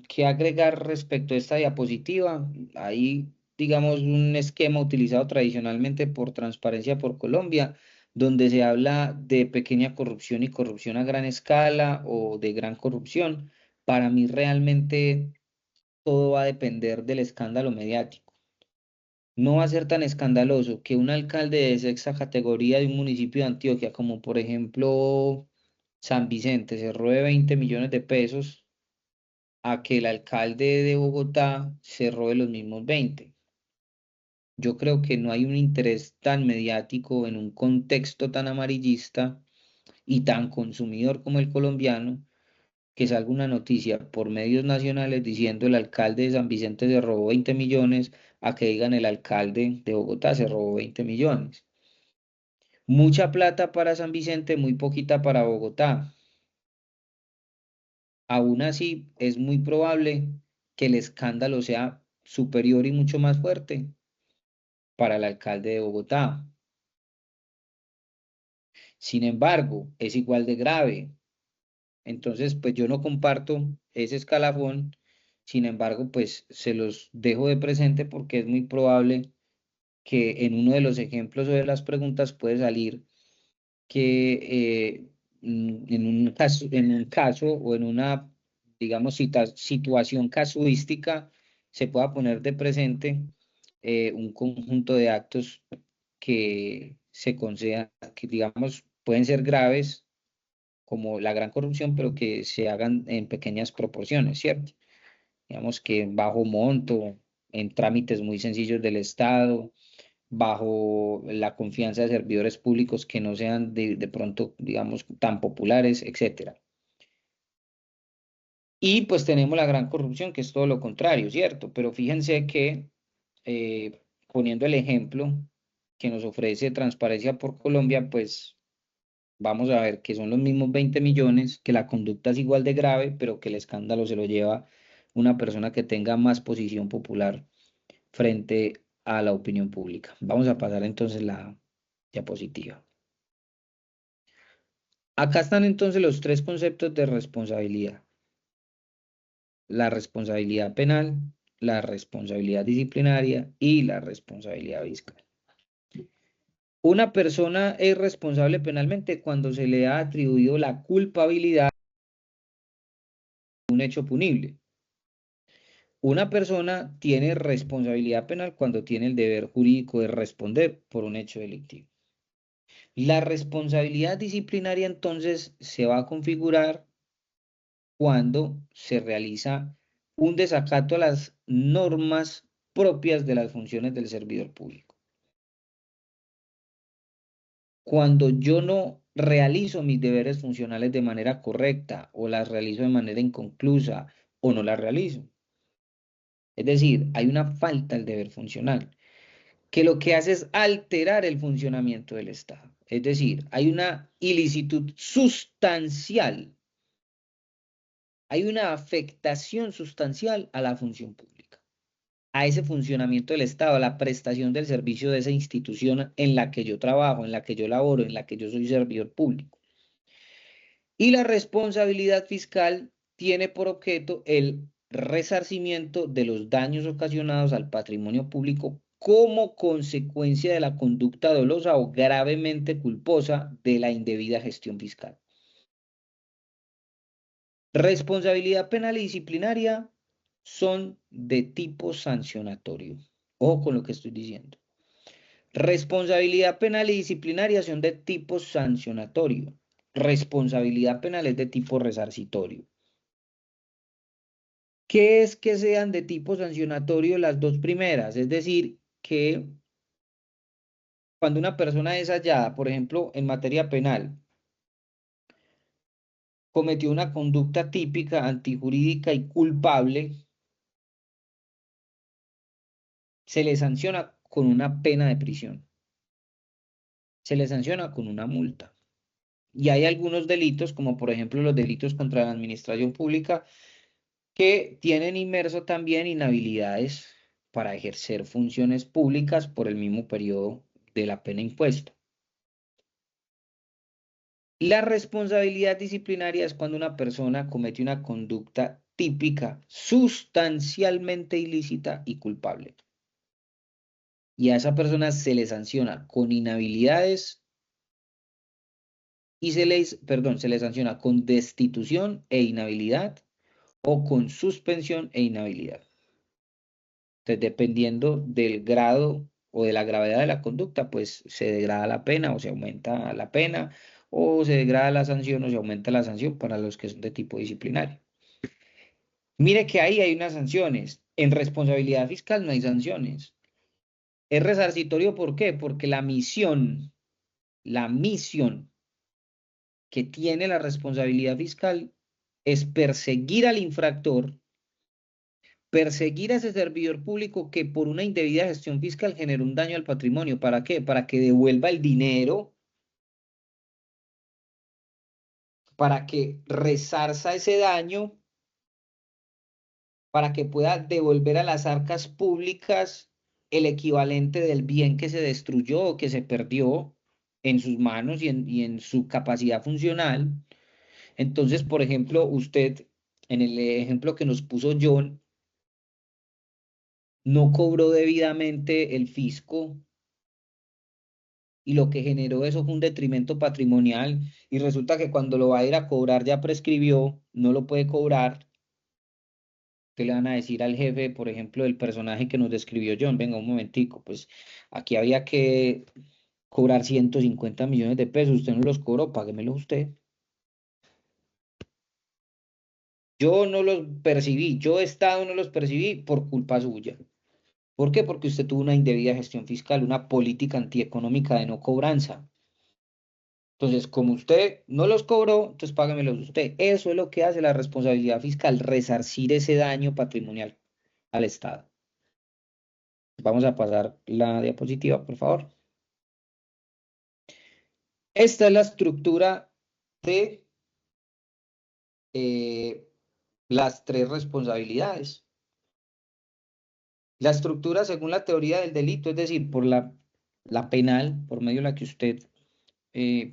[SPEAKER 3] que agregar respecto a esta diapositiva. Hay, digamos, un esquema utilizado tradicionalmente por Transparencia por Colombia, donde se habla de pequeña corrupción y corrupción a gran escala o de gran corrupción, para mí realmente todo va a depender del escándalo mediático. No va a ser tan escandaloso que un alcalde de sexta categoría de un municipio de Antioquia, como por ejemplo San Vicente, se robe 20 millones de pesos, a que el alcalde de Bogotá se robe los mismos 20. Yo creo que no hay un interés tan mediático en un contexto tan amarillista y tan consumidor como el colombiano, que salga una noticia por medios nacionales diciendo el alcalde de San Vicente se robó 20 millones, a que digan el alcalde de Bogotá se robó 20 millones. Mucha plata para San Vicente, muy poquita para Bogotá. Aún así, es muy probable que el escándalo sea superior y mucho más fuerte para el alcalde de Bogotá. Sin embargo, es igual de grave. Entonces, pues yo no comparto ese escalafón. Sin embargo, pues se los dejo de presente porque es muy probable que en uno de los ejemplos o de las preguntas puede salir que en un caso o en una, digamos, situación casuística se pueda poner de presente un conjunto de actos que se consideran, que digamos, pueden ser graves, como la gran corrupción, pero que se hagan en pequeñas proporciones, ¿cierto? Digamos que bajo monto, en trámites muy sencillos del Estado, bajo la confianza de servidores públicos que no sean de pronto, digamos, tan populares, etcétera. Y pues tenemos la gran corrupción, que es todo lo contrario, ¿cierto? Pero fíjense que, poniendo el ejemplo que nos ofrece Transparencia por Colombia, pues vamos a ver que son los mismos 20 millones, que la conducta es igual de grave, pero que el escándalo se lo lleva una persona que tenga más posición popular frente a la opinión pública. Vamos a pasar entonces la diapositiva. Acá están entonces los tres conceptos de responsabilidad: la responsabilidad penal, la responsabilidad disciplinaria y la responsabilidad fiscal. Una persona es responsable penalmente cuando se le ha atribuido la culpabilidad de un hecho punible. Una persona tiene responsabilidad penal cuando tiene el deber jurídico de responder por un hecho delictivo. La responsabilidad disciplinaria entonces se va a configurar cuando se realiza un desacato a las normas propias de las funciones del servidor público. Cuando yo no realizo mis deberes funcionales de manera correcta o las realizo de manera inconclusa o no las realizo. Es decir, hay una falta del deber funcional, que lo que hace es alterar el funcionamiento del Estado. Es decir, hay una ilicitud sustancial, hay una afectación sustancial a la función pública, a ese funcionamiento del Estado, a la prestación del servicio de esa institución en la que yo trabajo, en la que yo laboro, en la que yo soy servidor público. Y la responsabilidad fiscal tiene por objeto el resarcimiento de los daños ocasionados al patrimonio público como consecuencia de la conducta dolosa o gravemente culposa de la indebida gestión fiscal. Responsabilidad penal y disciplinaria son de tipo sancionatorio. Ojo con lo que estoy diciendo. Responsabilidad penal y disciplinaria son de tipo sancionatorio. Responsabilidad penal es de tipo resarcitorio. ¿Qué es que sean de tipo sancionatorio las dos primeras? Es decir, que cuando una persona es hallada, por ejemplo, en materia penal, cometió una conducta típica, antijurídica y culpable, se le sanciona con una pena de prisión. Se le sanciona con una multa. Y hay algunos delitos, como por ejemplo los delitos contra la administración pública, que tienen inmerso también inhabilidades para ejercer funciones públicas por el mismo periodo de la pena impuesta. La responsabilidad disciplinaria es cuando una persona comete una conducta típica, sustancialmente ilícita y culpable. Y a esa persona se le sanciona con inhabilidades y se le sanciona con destitución e inhabilidad o con suspensión e inhabilidad. Entonces, dependiendo del grado o de la gravedad de la conducta, pues se degrada la pena o se aumenta la pena, o se degrada la sanción o se aumenta la sanción para los que son de tipo disciplinario. Mire que ahí hay unas sanciones. En responsabilidad fiscal no hay sanciones. Es resarcitorio, ¿por qué? Porque la misión que tiene la responsabilidad fiscal es perseguir al infractor, perseguir a ese servidor público que por una indebida gestión fiscal generó un daño al patrimonio. ¿Para qué? Para que devuelva el dinero, para que resarza ese daño, para que pueda devolver a las arcas públicas el equivalente del bien que se destruyó o que se perdió en sus manos y en su capacidad funcional. Entonces, por ejemplo, usted, en el ejemplo que nos puso John, no cobró debidamente el fisco y lo que generó eso fue un detrimento patrimonial y resulta que cuando lo va a ir a cobrar ya prescribió, no lo puede cobrar. ¿Qué le van a decir al jefe, por ejemplo, del personaje que nos describió John? Venga, un momentico, pues aquí había que cobrar 150 millones de pesos, usted no los cobró, páguemelos usted. Yo no los percibí, yo Estado no los percibí por culpa suya. ¿Por qué? Porque usted tuvo una indebida gestión fiscal, una política antieconómica de no cobranza. Entonces, como usted no los cobró, entonces páguemelos usted. Eso es lo que hace la responsabilidad fiscal, resarcir ese daño patrimonial al Estado. Vamos a pasar la diapositiva, por favor. Esta es la estructura de las tres responsabilidades. La estructura según la teoría del delito, es decir, por la penal, por medio de la que usted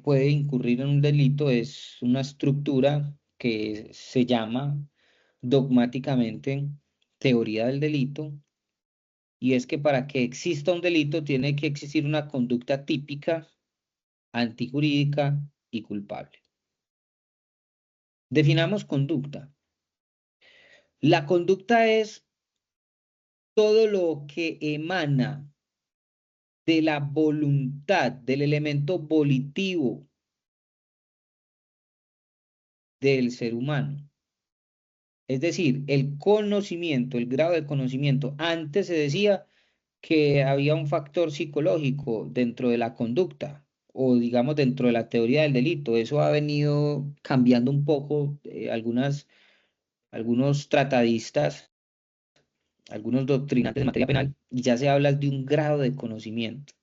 [SPEAKER 3] puede incurrir en un delito, es una estructura que se llama dogmáticamente teoría del delito, y es que para que exista un delito tiene que existir una conducta típica, antijurídica y culpable. Definamos conducta. La conducta es todo lo que emana de la voluntad, del elemento volitivo del ser humano. Es decir, el conocimiento, el grado de conocimiento. Antes se decía que había un factor psicológico dentro de la conducta o digamos dentro de la teoría del delito. Eso ha venido cambiando un poco. Algunos tratadistas, algunos doctrinantes de materia penal, y ya se habla de un grado de conocimiento.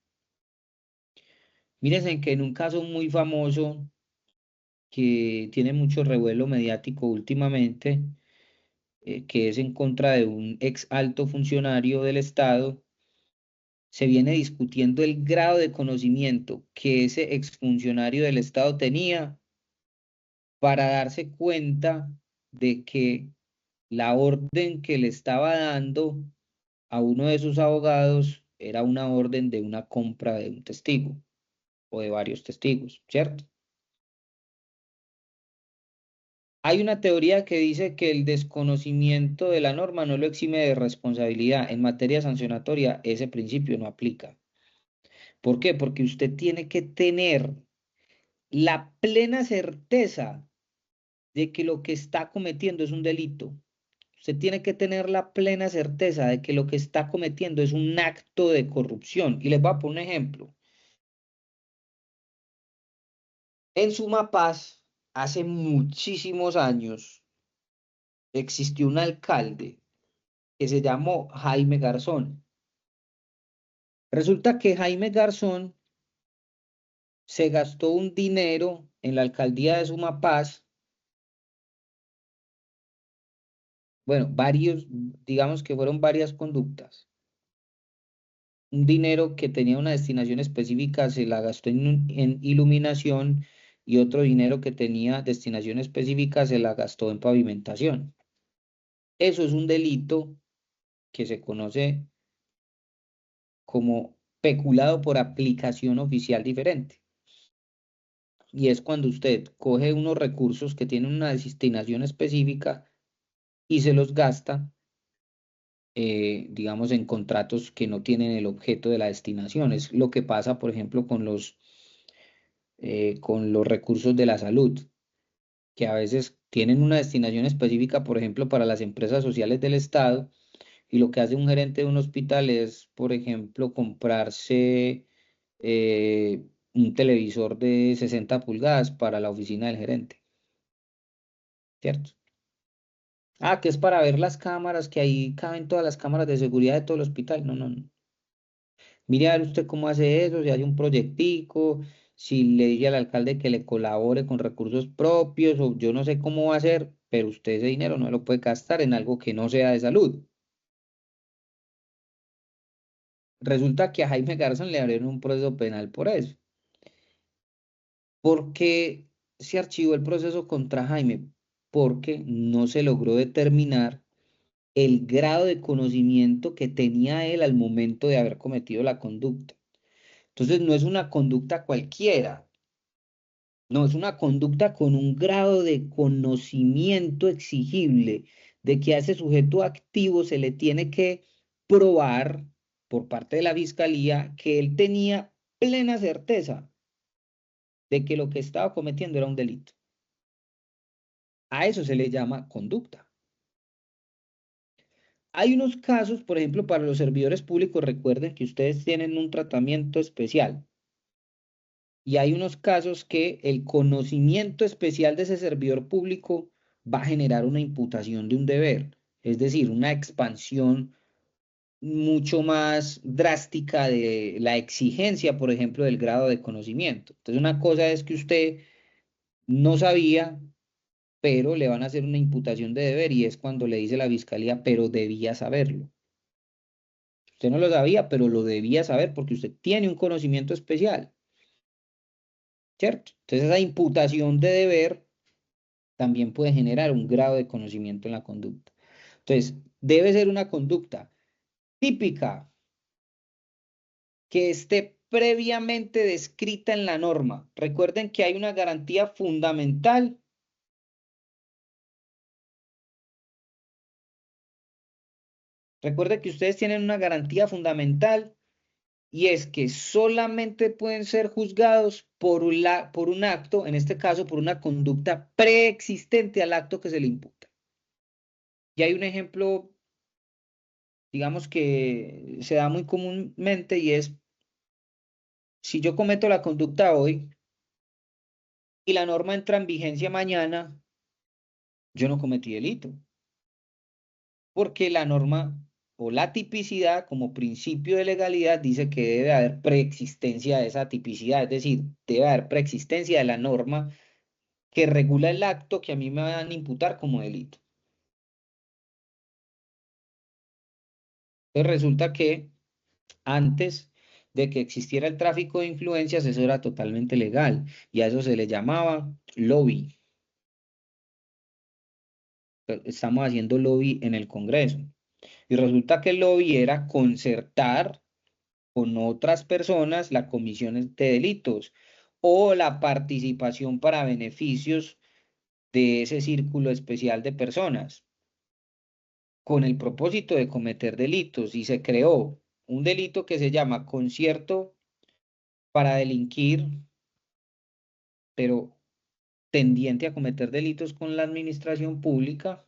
[SPEAKER 3] Mírense que en un caso muy famoso que tiene mucho revuelo mediático últimamente, que es en contra de un ex alto funcionario del Estado, se viene discutiendo el grado de conocimiento que ese exfuncionario del Estado tenía para darse cuenta de que la orden que le estaba dando a uno de sus abogados era una orden de una compra de un testigo o de varios testigos, ¿cierto? Hay una teoría que dice que el desconocimiento de la norma no lo exime de responsabilidad. En materia sancionatoria, ese principio no aplica. ¿Por qué? Porque usted tiene que tener la plena certeza de que lo que está cometiendo es un delito. Usted tiene que tener la plena certeza de que lo que está cometiendo es un acto de corrupción. Y les voy a poner un ejemplo. En Sumapaz, hace muchísimos años, existió un alcalde que se llamó Jaime Garzón. Resulta que Jaime Garzón se gastó un dinero en la alcaldía de Sumapaz. Bueno, digamos que fueron varias conductas. Un dinero que tenía una destinación específica se la gastó en iluminación y otro dinero que tenía destinación específica se la gastó en pavimentación. Eso es un delito que se conoce como peculado por aplicación oficial diferente. Y es cuando usted coge unos recursos que tienen una destinación específica y se los gasta, digamos, en contratos que no tienen el objeto de la destinación. Es lo que pasa, por ejemplo, con los recursos de la salud, que a veces tienen una destinación específica, por ejemplo, para las empresas sociales del Estado, y lo que hace un gerente de un hospital es, por ejemplo, comprarse un televisor de 60 pulgadas para la oficina del gerente, ¿cierto? Ah, que es para ver las cámaras, que ahí caben todas las cámaras de seguridad de todo el hospital. No, no, no. Mire a ver usted cómo hace eso, si hay un proyectico, si le dice al alcalde que le colabore con recursos propios, o yo no sé cómo va a hacer, pero usted ese dinero no lo puede gastar en algo que no sea de salud. Resulta que a Jaime Garzón le abrieron un proceso penal por eso. ¿Por qué se archivó el proceso contra Jaime? Porque no se logró determinar el grado de conocimiento que tenía él al momento de haber cometido la conducta. Entonces, no es una conducta cualquiera, no, es una conducta con un grado de conocimiento exigible de que a ese sujeto activo se le tiene que probar por parte de la fiscalía que él tenía plena certeza de que lo que estaba cometiendo era un delito. A eso se le llama conducta. Hay unos casos, por ejemplo, para los servidores públicos, recuerden que ustedes tienen un tratamiento especial. Y hay unos casos que el conocimiento especial de ese servidor público va a generar una imputación de un deber, es decir, una expansión mucho más drástica de la exigencia, por ejemplo, del grado de conocimiento. Entonces, una cosa es que usted no sabía, pero le van a hacer una imputación de deber y es cuando le dice la fiscalía, pero debía saberlo. Usted no lo sabía, pero lo debía saber porque usted tiene un conocimiento especial, ¿cierto? Entonces, esa imputación de deber también puede generar un grado de conocimiento en la conducta. Entonces, debe ser una conducta típica que esté previamente descrita en la norma. Recuerden que hay una garantía fundamental. Recuerden que ustedes tienen una garantía fundamental y es que solamente pueden ser juzgados por un acto, en este caso por una conducta preexistente al acto que se le imputa. Y hay un ejemplo, digamos que se da muy comúnmente y es, si yo cometo la conducta hoy y la norma entra en vigencia mañana, yo no cometí delito, porque la norma o la tipicidad como principio de legalidad dice que debe haber preexistencia de esa tipicidad, es decir, debe haber preexistencia de la norma que regula el acto que a mí me van a imputar como delito. Entonces resulta que antes de que existiera el tráfico de influencias, eso era totalmente legal y a eso se le llamaba lobby. Estamos haciendo lobby en el Congreso. Y resulta que el lobby era concertar con otras personas la comisión de delitos o la participación para beneficios de ese círculo especial de personas con el propósito de cometer delitos. Y se creó un delito que se llama concierto para delinquir, pero tendiente a cometer delitos con la administración pública.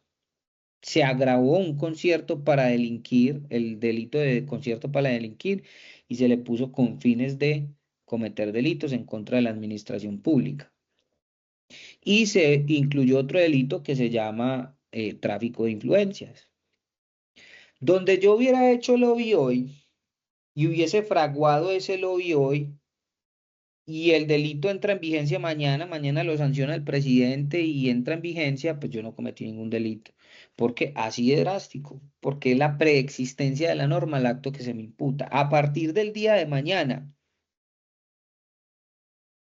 [SPEAKER 3] Se agravó un concierto para delinquir, el delito de concierto para delinquir, y se le puso con fines de cometer delitos en contra de la administración pública. Y se incluyó otro delito que se llama tráfico de influencias. Donde yo hubiera hecho lobby hoy y hubiese fraguado ese lobby hoy, y el delito entra en vigencia mañana, mañana lo sanciona el presidente y entra en vigencia, pues yo no cometí ningún delito. Porque así de drástico, porque es la preexistencia de la norma el acto que se me imputa. A partir del día de mañana,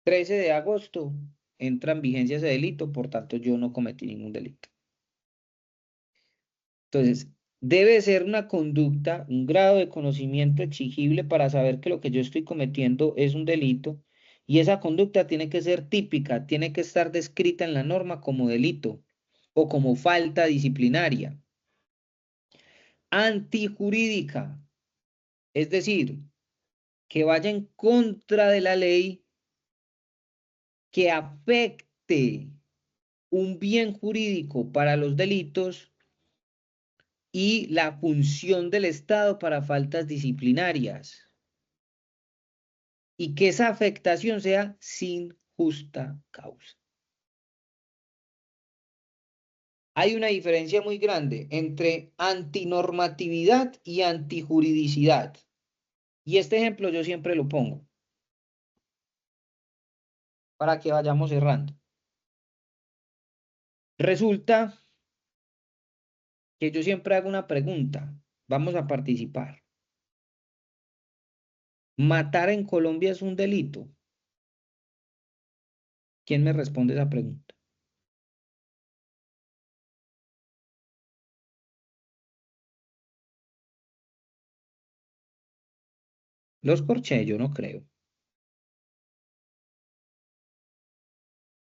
[SPEAKER 3] 13 de agosto, entra en vigencia ese delito, por tanto yo no cometí ningún delito. Entonces, debe ser una conducta, un grado de conocimiento exigible para saber que lo que yo estoy cometiendo es un delito y esa conducta tiene que ser típica, tiene que estar descrita en la norma como delito. o como falta disciplinaria. Antijurídica, es decir, que vaya en contra de la ley, que afecte un bien jurídico para los delitos y la función del Estado para faltas disciplinarias, y que esa afectación sea sin justa causa. Hay una diferencia muy grande entre antinormatividad y antijuridicidad. Y este ejemplo yo siempre lo pongo para que vayamos cerrando. Resulta que yo siempre hago una pregunta. Vamos a participar. ¿Matar en Colombia es un delito? ¿Quién me responde esa pregunta? Los corché, yo no creo.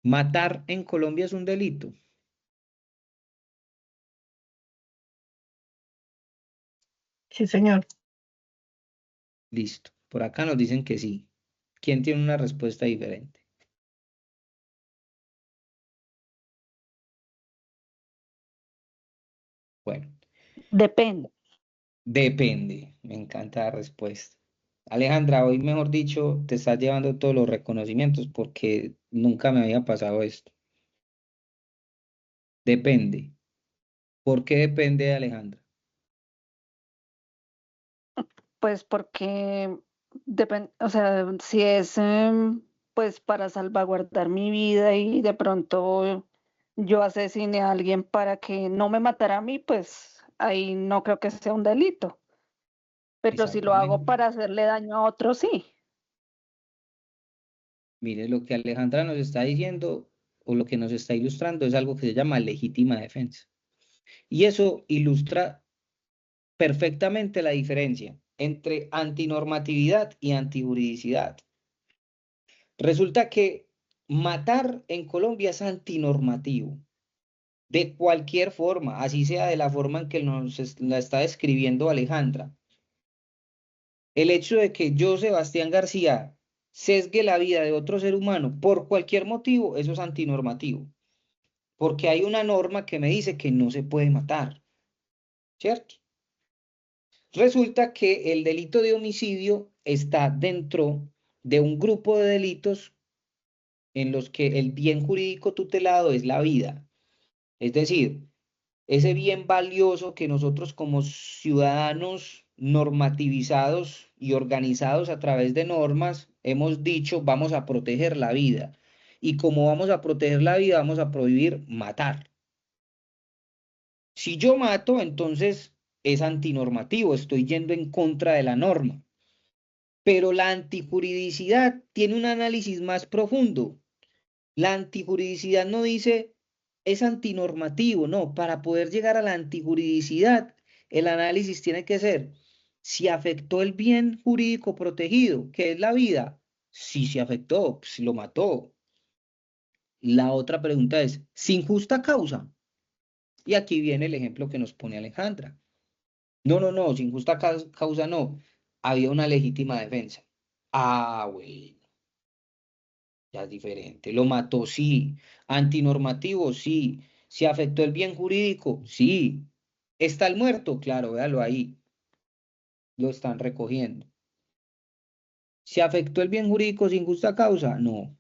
[SPEAKER 3] ¿Matar en Colombia es un delito?
[SPEAKER 5] Sí, señor.
[SPEAKER 3] Listo. Por acá nos dicen que sí. ¿Quién tiene una respuesta diferente? Bueno,
[SPEAKER 4] Depende.
[SPEAKER 3] depende. Me encanta la respuesta. Alejandra, hoy mejor dicho, te estás llevando todos los reconocimientos porque nunca me había pasado esto. Depende. ¿Por qué depende, Alejandra?
[SPEAKER 4] Pues porque depende, o sea, si es pues para salvaguardar mi vida y de pronto yo asesine a alguien para que no me matara a mí, pues ahí no creo que sea un delito. Pero si lo hago
[SPEAKER 3] Exactamente.
[SPEAKER 4] para hacerle daño a otro, sí.
[SPEAKER 3] Mire, lo que Alejandra nos está diciendo o lo que nos está ilustrando es algo que se llama legítima defensa. Y eso ilustra perfectamente la diferencia entre antinormatividad y antijuridicidad. Resulta que matar en Colombia es antinormativo, de cualquier forma, así sea de la forma en que la está describiendo Alejandra. El hecho de que yo, Sebastián García, sesgue la vida de otro ser humano por cualquier motivo, eso es antinormativo, porque hay una norma que me dice que no se puede matar, ¿cierto? Resulta que el delito de homicidio está dentro de un grupo de delitos en los que el bien jurídico tutelado es la vida. Es decir, ese bien valioso que nosotros como ciudadanos normativizados y organizados a través de normas hemos dicho vamos a proteger la vida. Y como vamos a proteger la vida, vamos a prohibir matar. Si yo mato, entonces es antinormativo, estoy yendo en contra de la norma. Pero la antijuridicidad tiene un análisis más profundo. La antijuridicidad no dice es antinormativo, no. Para poder llegar a la antijuridicidad, el análisis tiene que ser si afectó el bien jurídico protegido, que es la vida. Sí se afectó, si lo mató. La otra pregunta es, ¿sin justa causa? Y aquí viene el ejemplo que nos pone Alejandra. No, sin justa causa no. Había una legítima defensa. Ah, bueno, ya es diferente. Lo mató, sí. Antinormativo, sí. ¿Se afectó el bien jurídico? Sí. ¿Está el muerto? Claro, véalo ahí. Lo están recogiendo. ¿Se afectó el bien jurídico sin justa causa? No.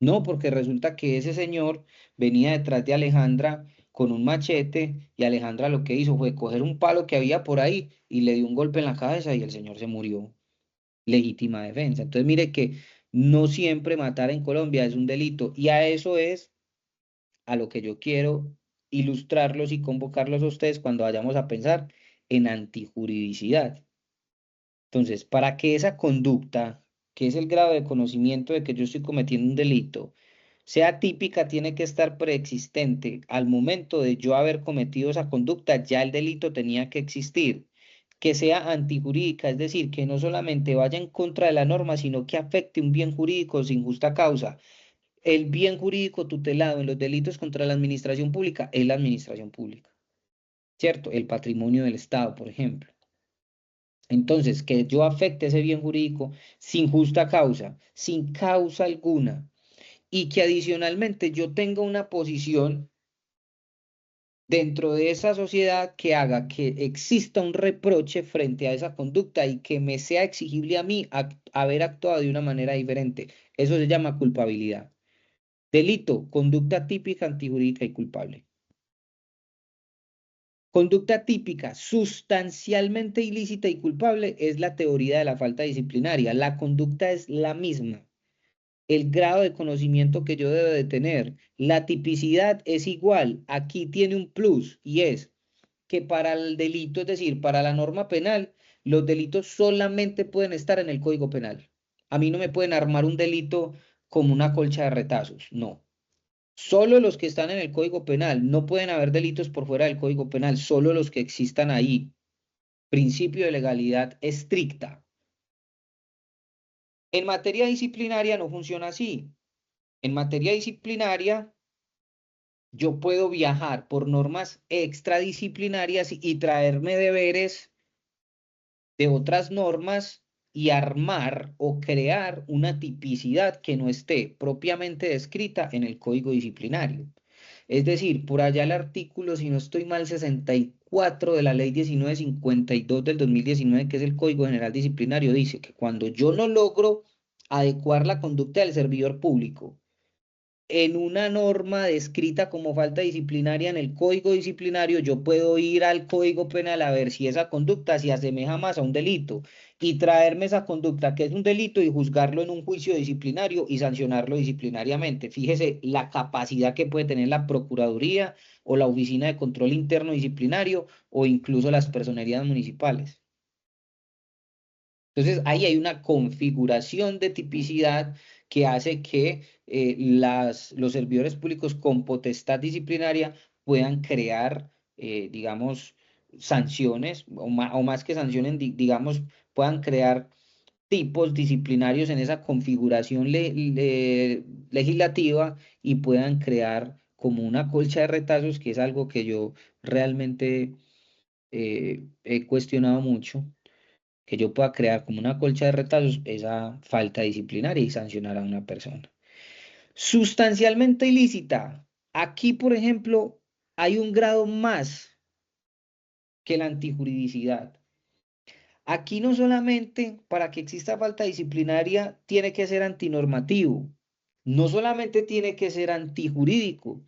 [SPEAKER 3] No, porque resulta que ese señor venía detrás de Alejandra con un machete y Alejandra lo que hizo fue coger un palo que había por ahí y le dio un golpe en la cabeza y el señor se murió. Legítima defensa. Entonces, mire que no siempre matar en Colombia es un delito y a eso es a lo que yo quiero ilustrarlos y convocarlos a ustedes cuando vayamos a pensar en antijuridicidad. Entonces, para que esa conducta, que es el grado de conocimiento de que yo estoy cometiendo un delito, sea típica, tiene que estar preexistente. Al momento de yo haber cometido esa conducta, ya el delito tenía que existir. Que sea antijurídica, es decir, que no solamente vaya en contra de la norma, sino que afecte un bien jurídico sin justa causa. el bien jurídico tutelado en los delitos contra la administración pública es la administración pública, ¿cierto? El patrimonio del Estado, por ejemplo. Entonces, que yo afecte ese bien jurídico sin justa causa, sin causa alguna, y que adicionalmente yo tenga una posición dentro de esa sociedad que haga que exista un reproche frente a esa conducta y que me sea exigible a mí haber actuado de una manera diferente. Eso se llama culpabilidad. Delito, conducta típica, antijurídica y culpable. Conducta típica, sustancialmente ilícita y culpable, es la teoría de la falta disciplinaria. La conducta es la misma. El grado de conocimiento que yo debo de tener. La tipicidad es igual. Aquí tiene un plus y es que para el delito, es decir, para la norma penal, los delitos solamente pueden estar en el Código Penal. A mí no me pueden armar un delito como una colcha de retazos, no. Solo los que están en el Código Penal, no pueden haber delitos por fuera del Código Penal, solo los que existan ahí. Principio de legalidad estricta. En materia disciplinaria no funciona así. En materia disciplinaria, yo puedo viajar por normas extradisciplinarias y traerme deberes de otras normas y armar o crear una tipicidad que no esté propiamente descrita en el Código Disciplinario. Es decir, por allá el artículo, si no estoy mal, 64 de la Ley 1952 del 2019, que es el Código General Disciplinario, dice que cuando yo no logro adecuar la conducta del servidor público en una norma descrita como falta disciplinaria en el Código Disciplinario, yo puedo ir al Código Penal a ver si esa conducta se asemeja más a un delito y traerme esa conducta que es un delito y juzgarlo en un juicio disciplinario y sancionarlo disciplinariamente. Fíjese la capacidad que puede tener la Procuraduría o la Oficina de Control Interno Disciplinario o incluso las personerías municipales. Entonces, ahí hay una configuración de tipicidad que hace que los servidores públicos con potestad disciplinaria puedan crear, digamos, sanciones, o más que sanciones, digamos, puedan crear tipos disciplinarios en esa configuración legislativa y puedan crear como una colcha de retazos, que es algo que yo realmente he cuestionado mucho, que yo pueda crear como una colcha de retazos esa falta disciplinaria y sancionar a una persona. Sustancialmente ilícita. Aquí, por ejemplo, hay un grado más que la antijuridicidad. Aquí no solamente para que exista falta disciplinaria tiene que ser antinormativo, no solamente tiene que ser antijurídico,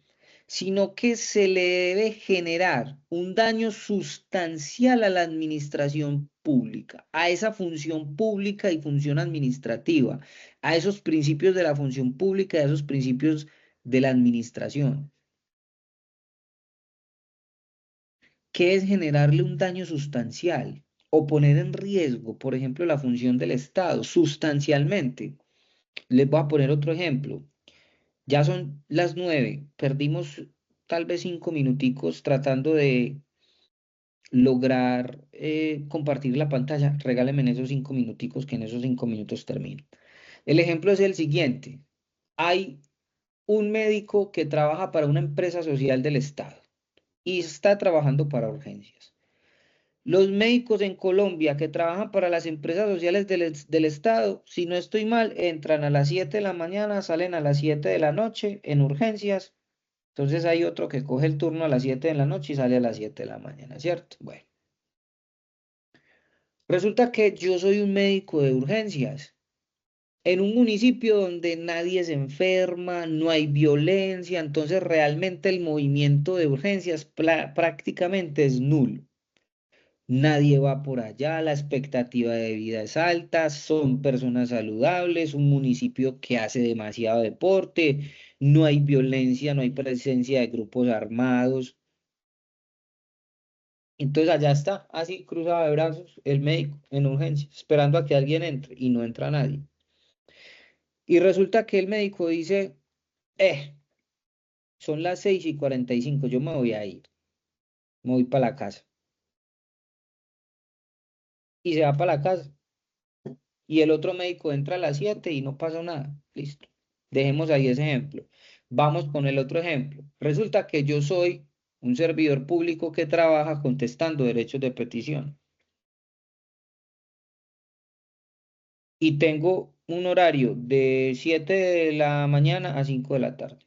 [SPEAKER 3] sino que se le debe generar un daño sustancial a la administración pública, a esa función pública y función administrativa, a esos principios de la función pública, a esos principios de la administración. ¿Qué es generarle un daño sustancial o poner en riesgo, por ejemplo, la función del Estado sustancialmente? Les voy a poner otro ejemplo. Ya son las 9, perdimos tal vez 5 minuticos tratando de lograr compartir la pantalla. Regálenme en esos 5 minuticos, que en esos 5 minutos termino. El ejemplo es el siguiente. Hay un médico que trabaja para una empresa social del Estado y está trabajando para urgencias. Los médicos en Colombia que trabajan para las empresas sociales del Estado, si no estoy mal, entran a las 7 de la mañana, salen a las 7 de la noche en urgencias. Entonces hay otro que coge el turno a las 7 de la noche y sale a las 7 de la mañana, ¿cierto? Bueno, resulta que yo soy un médico de urgencias en un municipio donde nadie se enferma, no hay violencia, entonces realmente el movimiento de urgencias prácticamente es nulo. Nadie va por allá, la expectativa de vida es alta, son personas saludables, un municipio que hace demasiado deporte, no hay violencia, no hay presencia de grupos armados. Entonces allá está, así cruzado de brazos, el médico en urgencia, esperando a que alguien entre y no entra nadie. Y resulta que el médico dice, son las 6:45, yo me voy a ir, me voy para la casa. Y se va para la casa. Y el otro médico entra a las 7 y no pasa nada, listo. Dejemos ahí ese ejemplo. Vamos con el otro ejemplo. Resulta que yo soy un servidor público que trabaja contestando derechos de petición. Y tengo un horario de 7 de la mañana a 5 de la tarde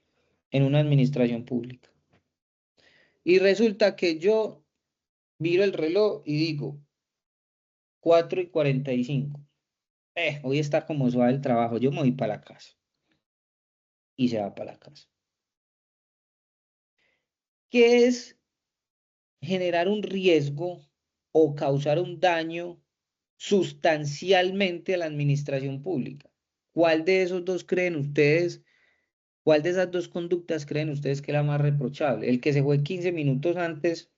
[SPEAKER 3] en una administración pública. Y resulta que yo miro el reloj y digo 4:45. Hoy está como suave el trabajo, yo me voy para la casa. Y se va para la casa. ¿Qué es generar un riesgo o causar un daño sustancialmente a la administración pública? ¿Cuál de esos dos creen ustedes? ¿Cuál de esas dos conductas creen ustedes que es la más reprochable? El que se fue 15 minutos antes,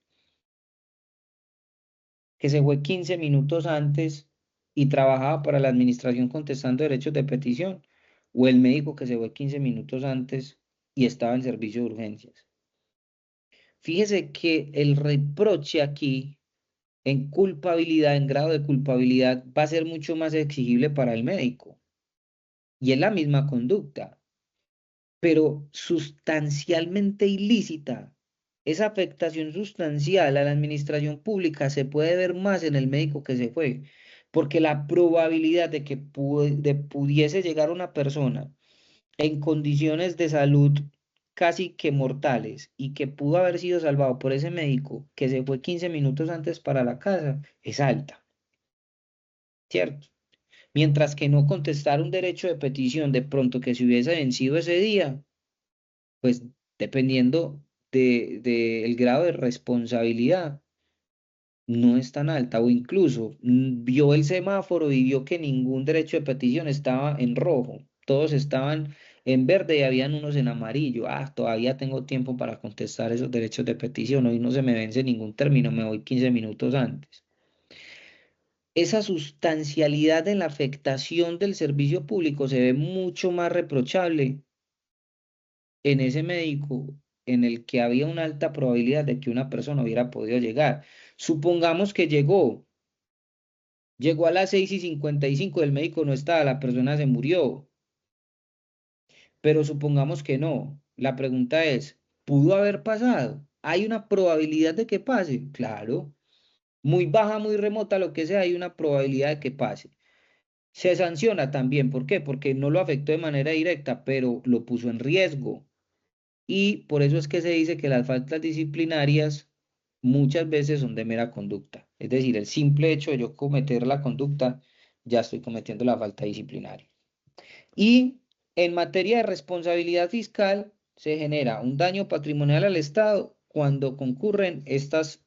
[SPEAKER 3] y trabajaba para la administración contestando derechos de petición, o el médico que se fue 15 minutos antes y estaba en servicio de urgencias. Fíjese que el reproche aquí en culpabilidad, en grado de culpabilidad, va a ser mucho más exigible para el médico. Y es la misma conducta, pero sustancialmente ilícita. Esa afectación sustancial a la administración pública se puede ver más en el médico que se fue, porque la probabilidad de que pudiese llegar una persona en condiciones de salud casi que mortales y que pudo haber sido salvado por ese médico que se fue 15 minutos antes para la casa es alta, ¿cierto? Mientras que no contestar un derecho de petición de pronto que se hubiese vencido ese día, pues dependiendo del grado de responsabilidad, no es tan alta, o incluso vio el semáforo y vio que ningún derecho de petición estaba en rojo, todos estaban en verde y habían unos en amarillo. Todavía tengo tiempo para contestar esos derechos de petición, hoy no se me vence ningún término, me voy 15 minutos antes. Esa sustancialidad en la afectación del servicio público se ve mucho más reprochable en ese médico en el que había una alta probabilidad de que una persona hubiera podido llegar. Supongamos que llegó a las 6:55, el médico no estaba, la persona se murió. Pero supongamos que no. La pregunta es, ¿pudo haber pasado? ¿Hay una probabilidad de que pase? Claro. Muy baja, muy remota, lo que sea, hay una probabilidad de que pase. Se sanciona también. ¿Por qué? Porque no lo afectó de manera directa, pero lo puso en riesgo. Y por eso es que se dice que las faltas disciplinarias muchas veces son de mera conducta. Es decir, el simple hecho de yo cometer la conducta, ya estoy cometiendo la falta disciplinaria. Y en materia de responsabilidad fiscal, se genera un daño patrimonial al Estado cuando concurren estas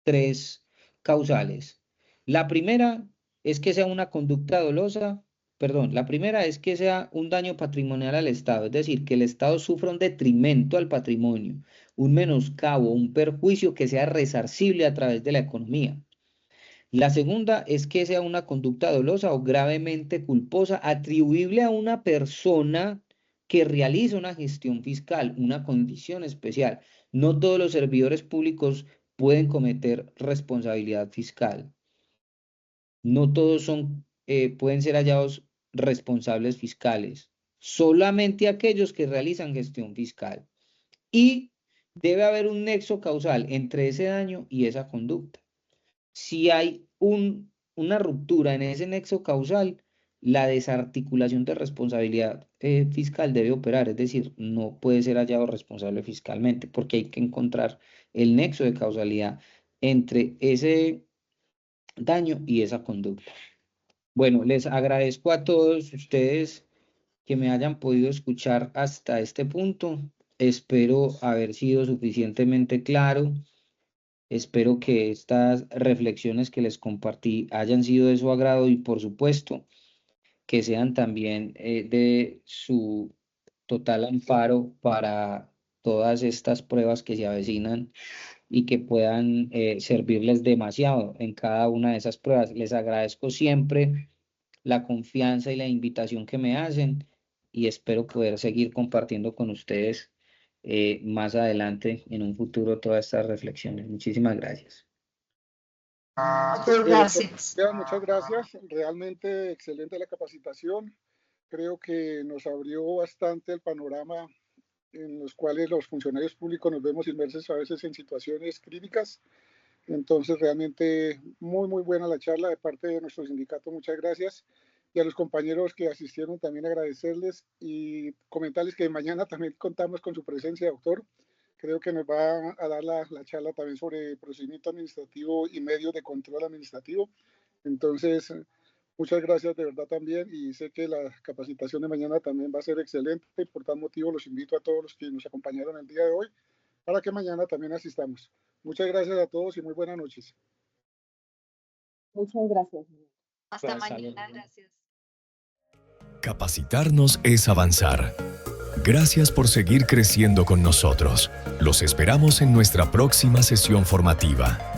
[SPEAKER 3] tres causales. La primera es que sea una conducta dolosa, la primera es que sea un daño patrimonial al Estado, es decir, que el Estado sufra un detrimento al patrimonio, un menoscabo, un perjuicio que sea resarcible a través de la economía. La segunda es que sea una conducta dolosa o gravemente culposa atribuible a una persona que realiza una gestión fiscal, una condición especial. No todos los servidores públicos pueden cometer responsabilidad fiscal. No todos pueden ser hallados responsables fiscales. Solamente aquellos que realizan gestión fiscal. Y debe haber un nexo causal entre ese daño y esa conducta. Si hay una ruptura en ese nexo causal, la desarticulación de responsabilidad fiscal debe operar, es decir, no puede ser hallado responsable fiscalmente, porque hay que encontrar el nexo de causalidad entre ese daño y esa conducta. Bueno, les agradezco a todos ustedes que me hayan podido escuchar hasta este punto. Espero haber sido suficientemente claro. Espero que estas reflexiones que les compartí hayan sido de su agrado y, por supuesto, que sean también de su total amparo para todas estas pruebas que se avecinan y que puedan servirles demasiado en cada una de esas pruebas. Les agradezco siempre la confianza y la invitación que me hacen y espero poder seguir compartiendo con ustedes más adelante en un futuro todas estas reflexiones. Muchísimas gracias.
[SPEAKER 5] Muchas gracias.
[SPEAKER 2] Muchas gracias. Realmente excelente la capacitación. creo que nos abrió bastante el panorama en los cuales los funcionarios públicos nos vemos inmersos a veces en situaciones críticas. Entonces, realmente muy buena la charla de parte de nuestro sindicato. Muchas gracias. Y a los compañeros que asistieron también agradecerles y comentarles que mañana también contamos con su presencia, doctor. Creo que nos va a dar la charla también sobre procedimiento administrativo y medios de control administrativo. Entonces, muchas gracias de verdad también, y sé que la capacitación de mañana también va a ser excelente, y por tal motivo los invito a todos los que nos acompañaron el día de hoy para que mañana también asistamos. Muchas gracias a todos y muy buenas noches.
[SPEAKER 7] Muchas gracias.
[SPEAKER 5] Hasta
[SPEAKER 3] Hasta
[SPEAKER 5] mañana,
[SPEAKER 3] luego.
[SPEAKER 5] gracias.
[SPEAKER 1] Capacitarnos es avanzar. Gracias por seguir creciendo con nosotros. Los esperamos en nuestra próxima sesión formativa.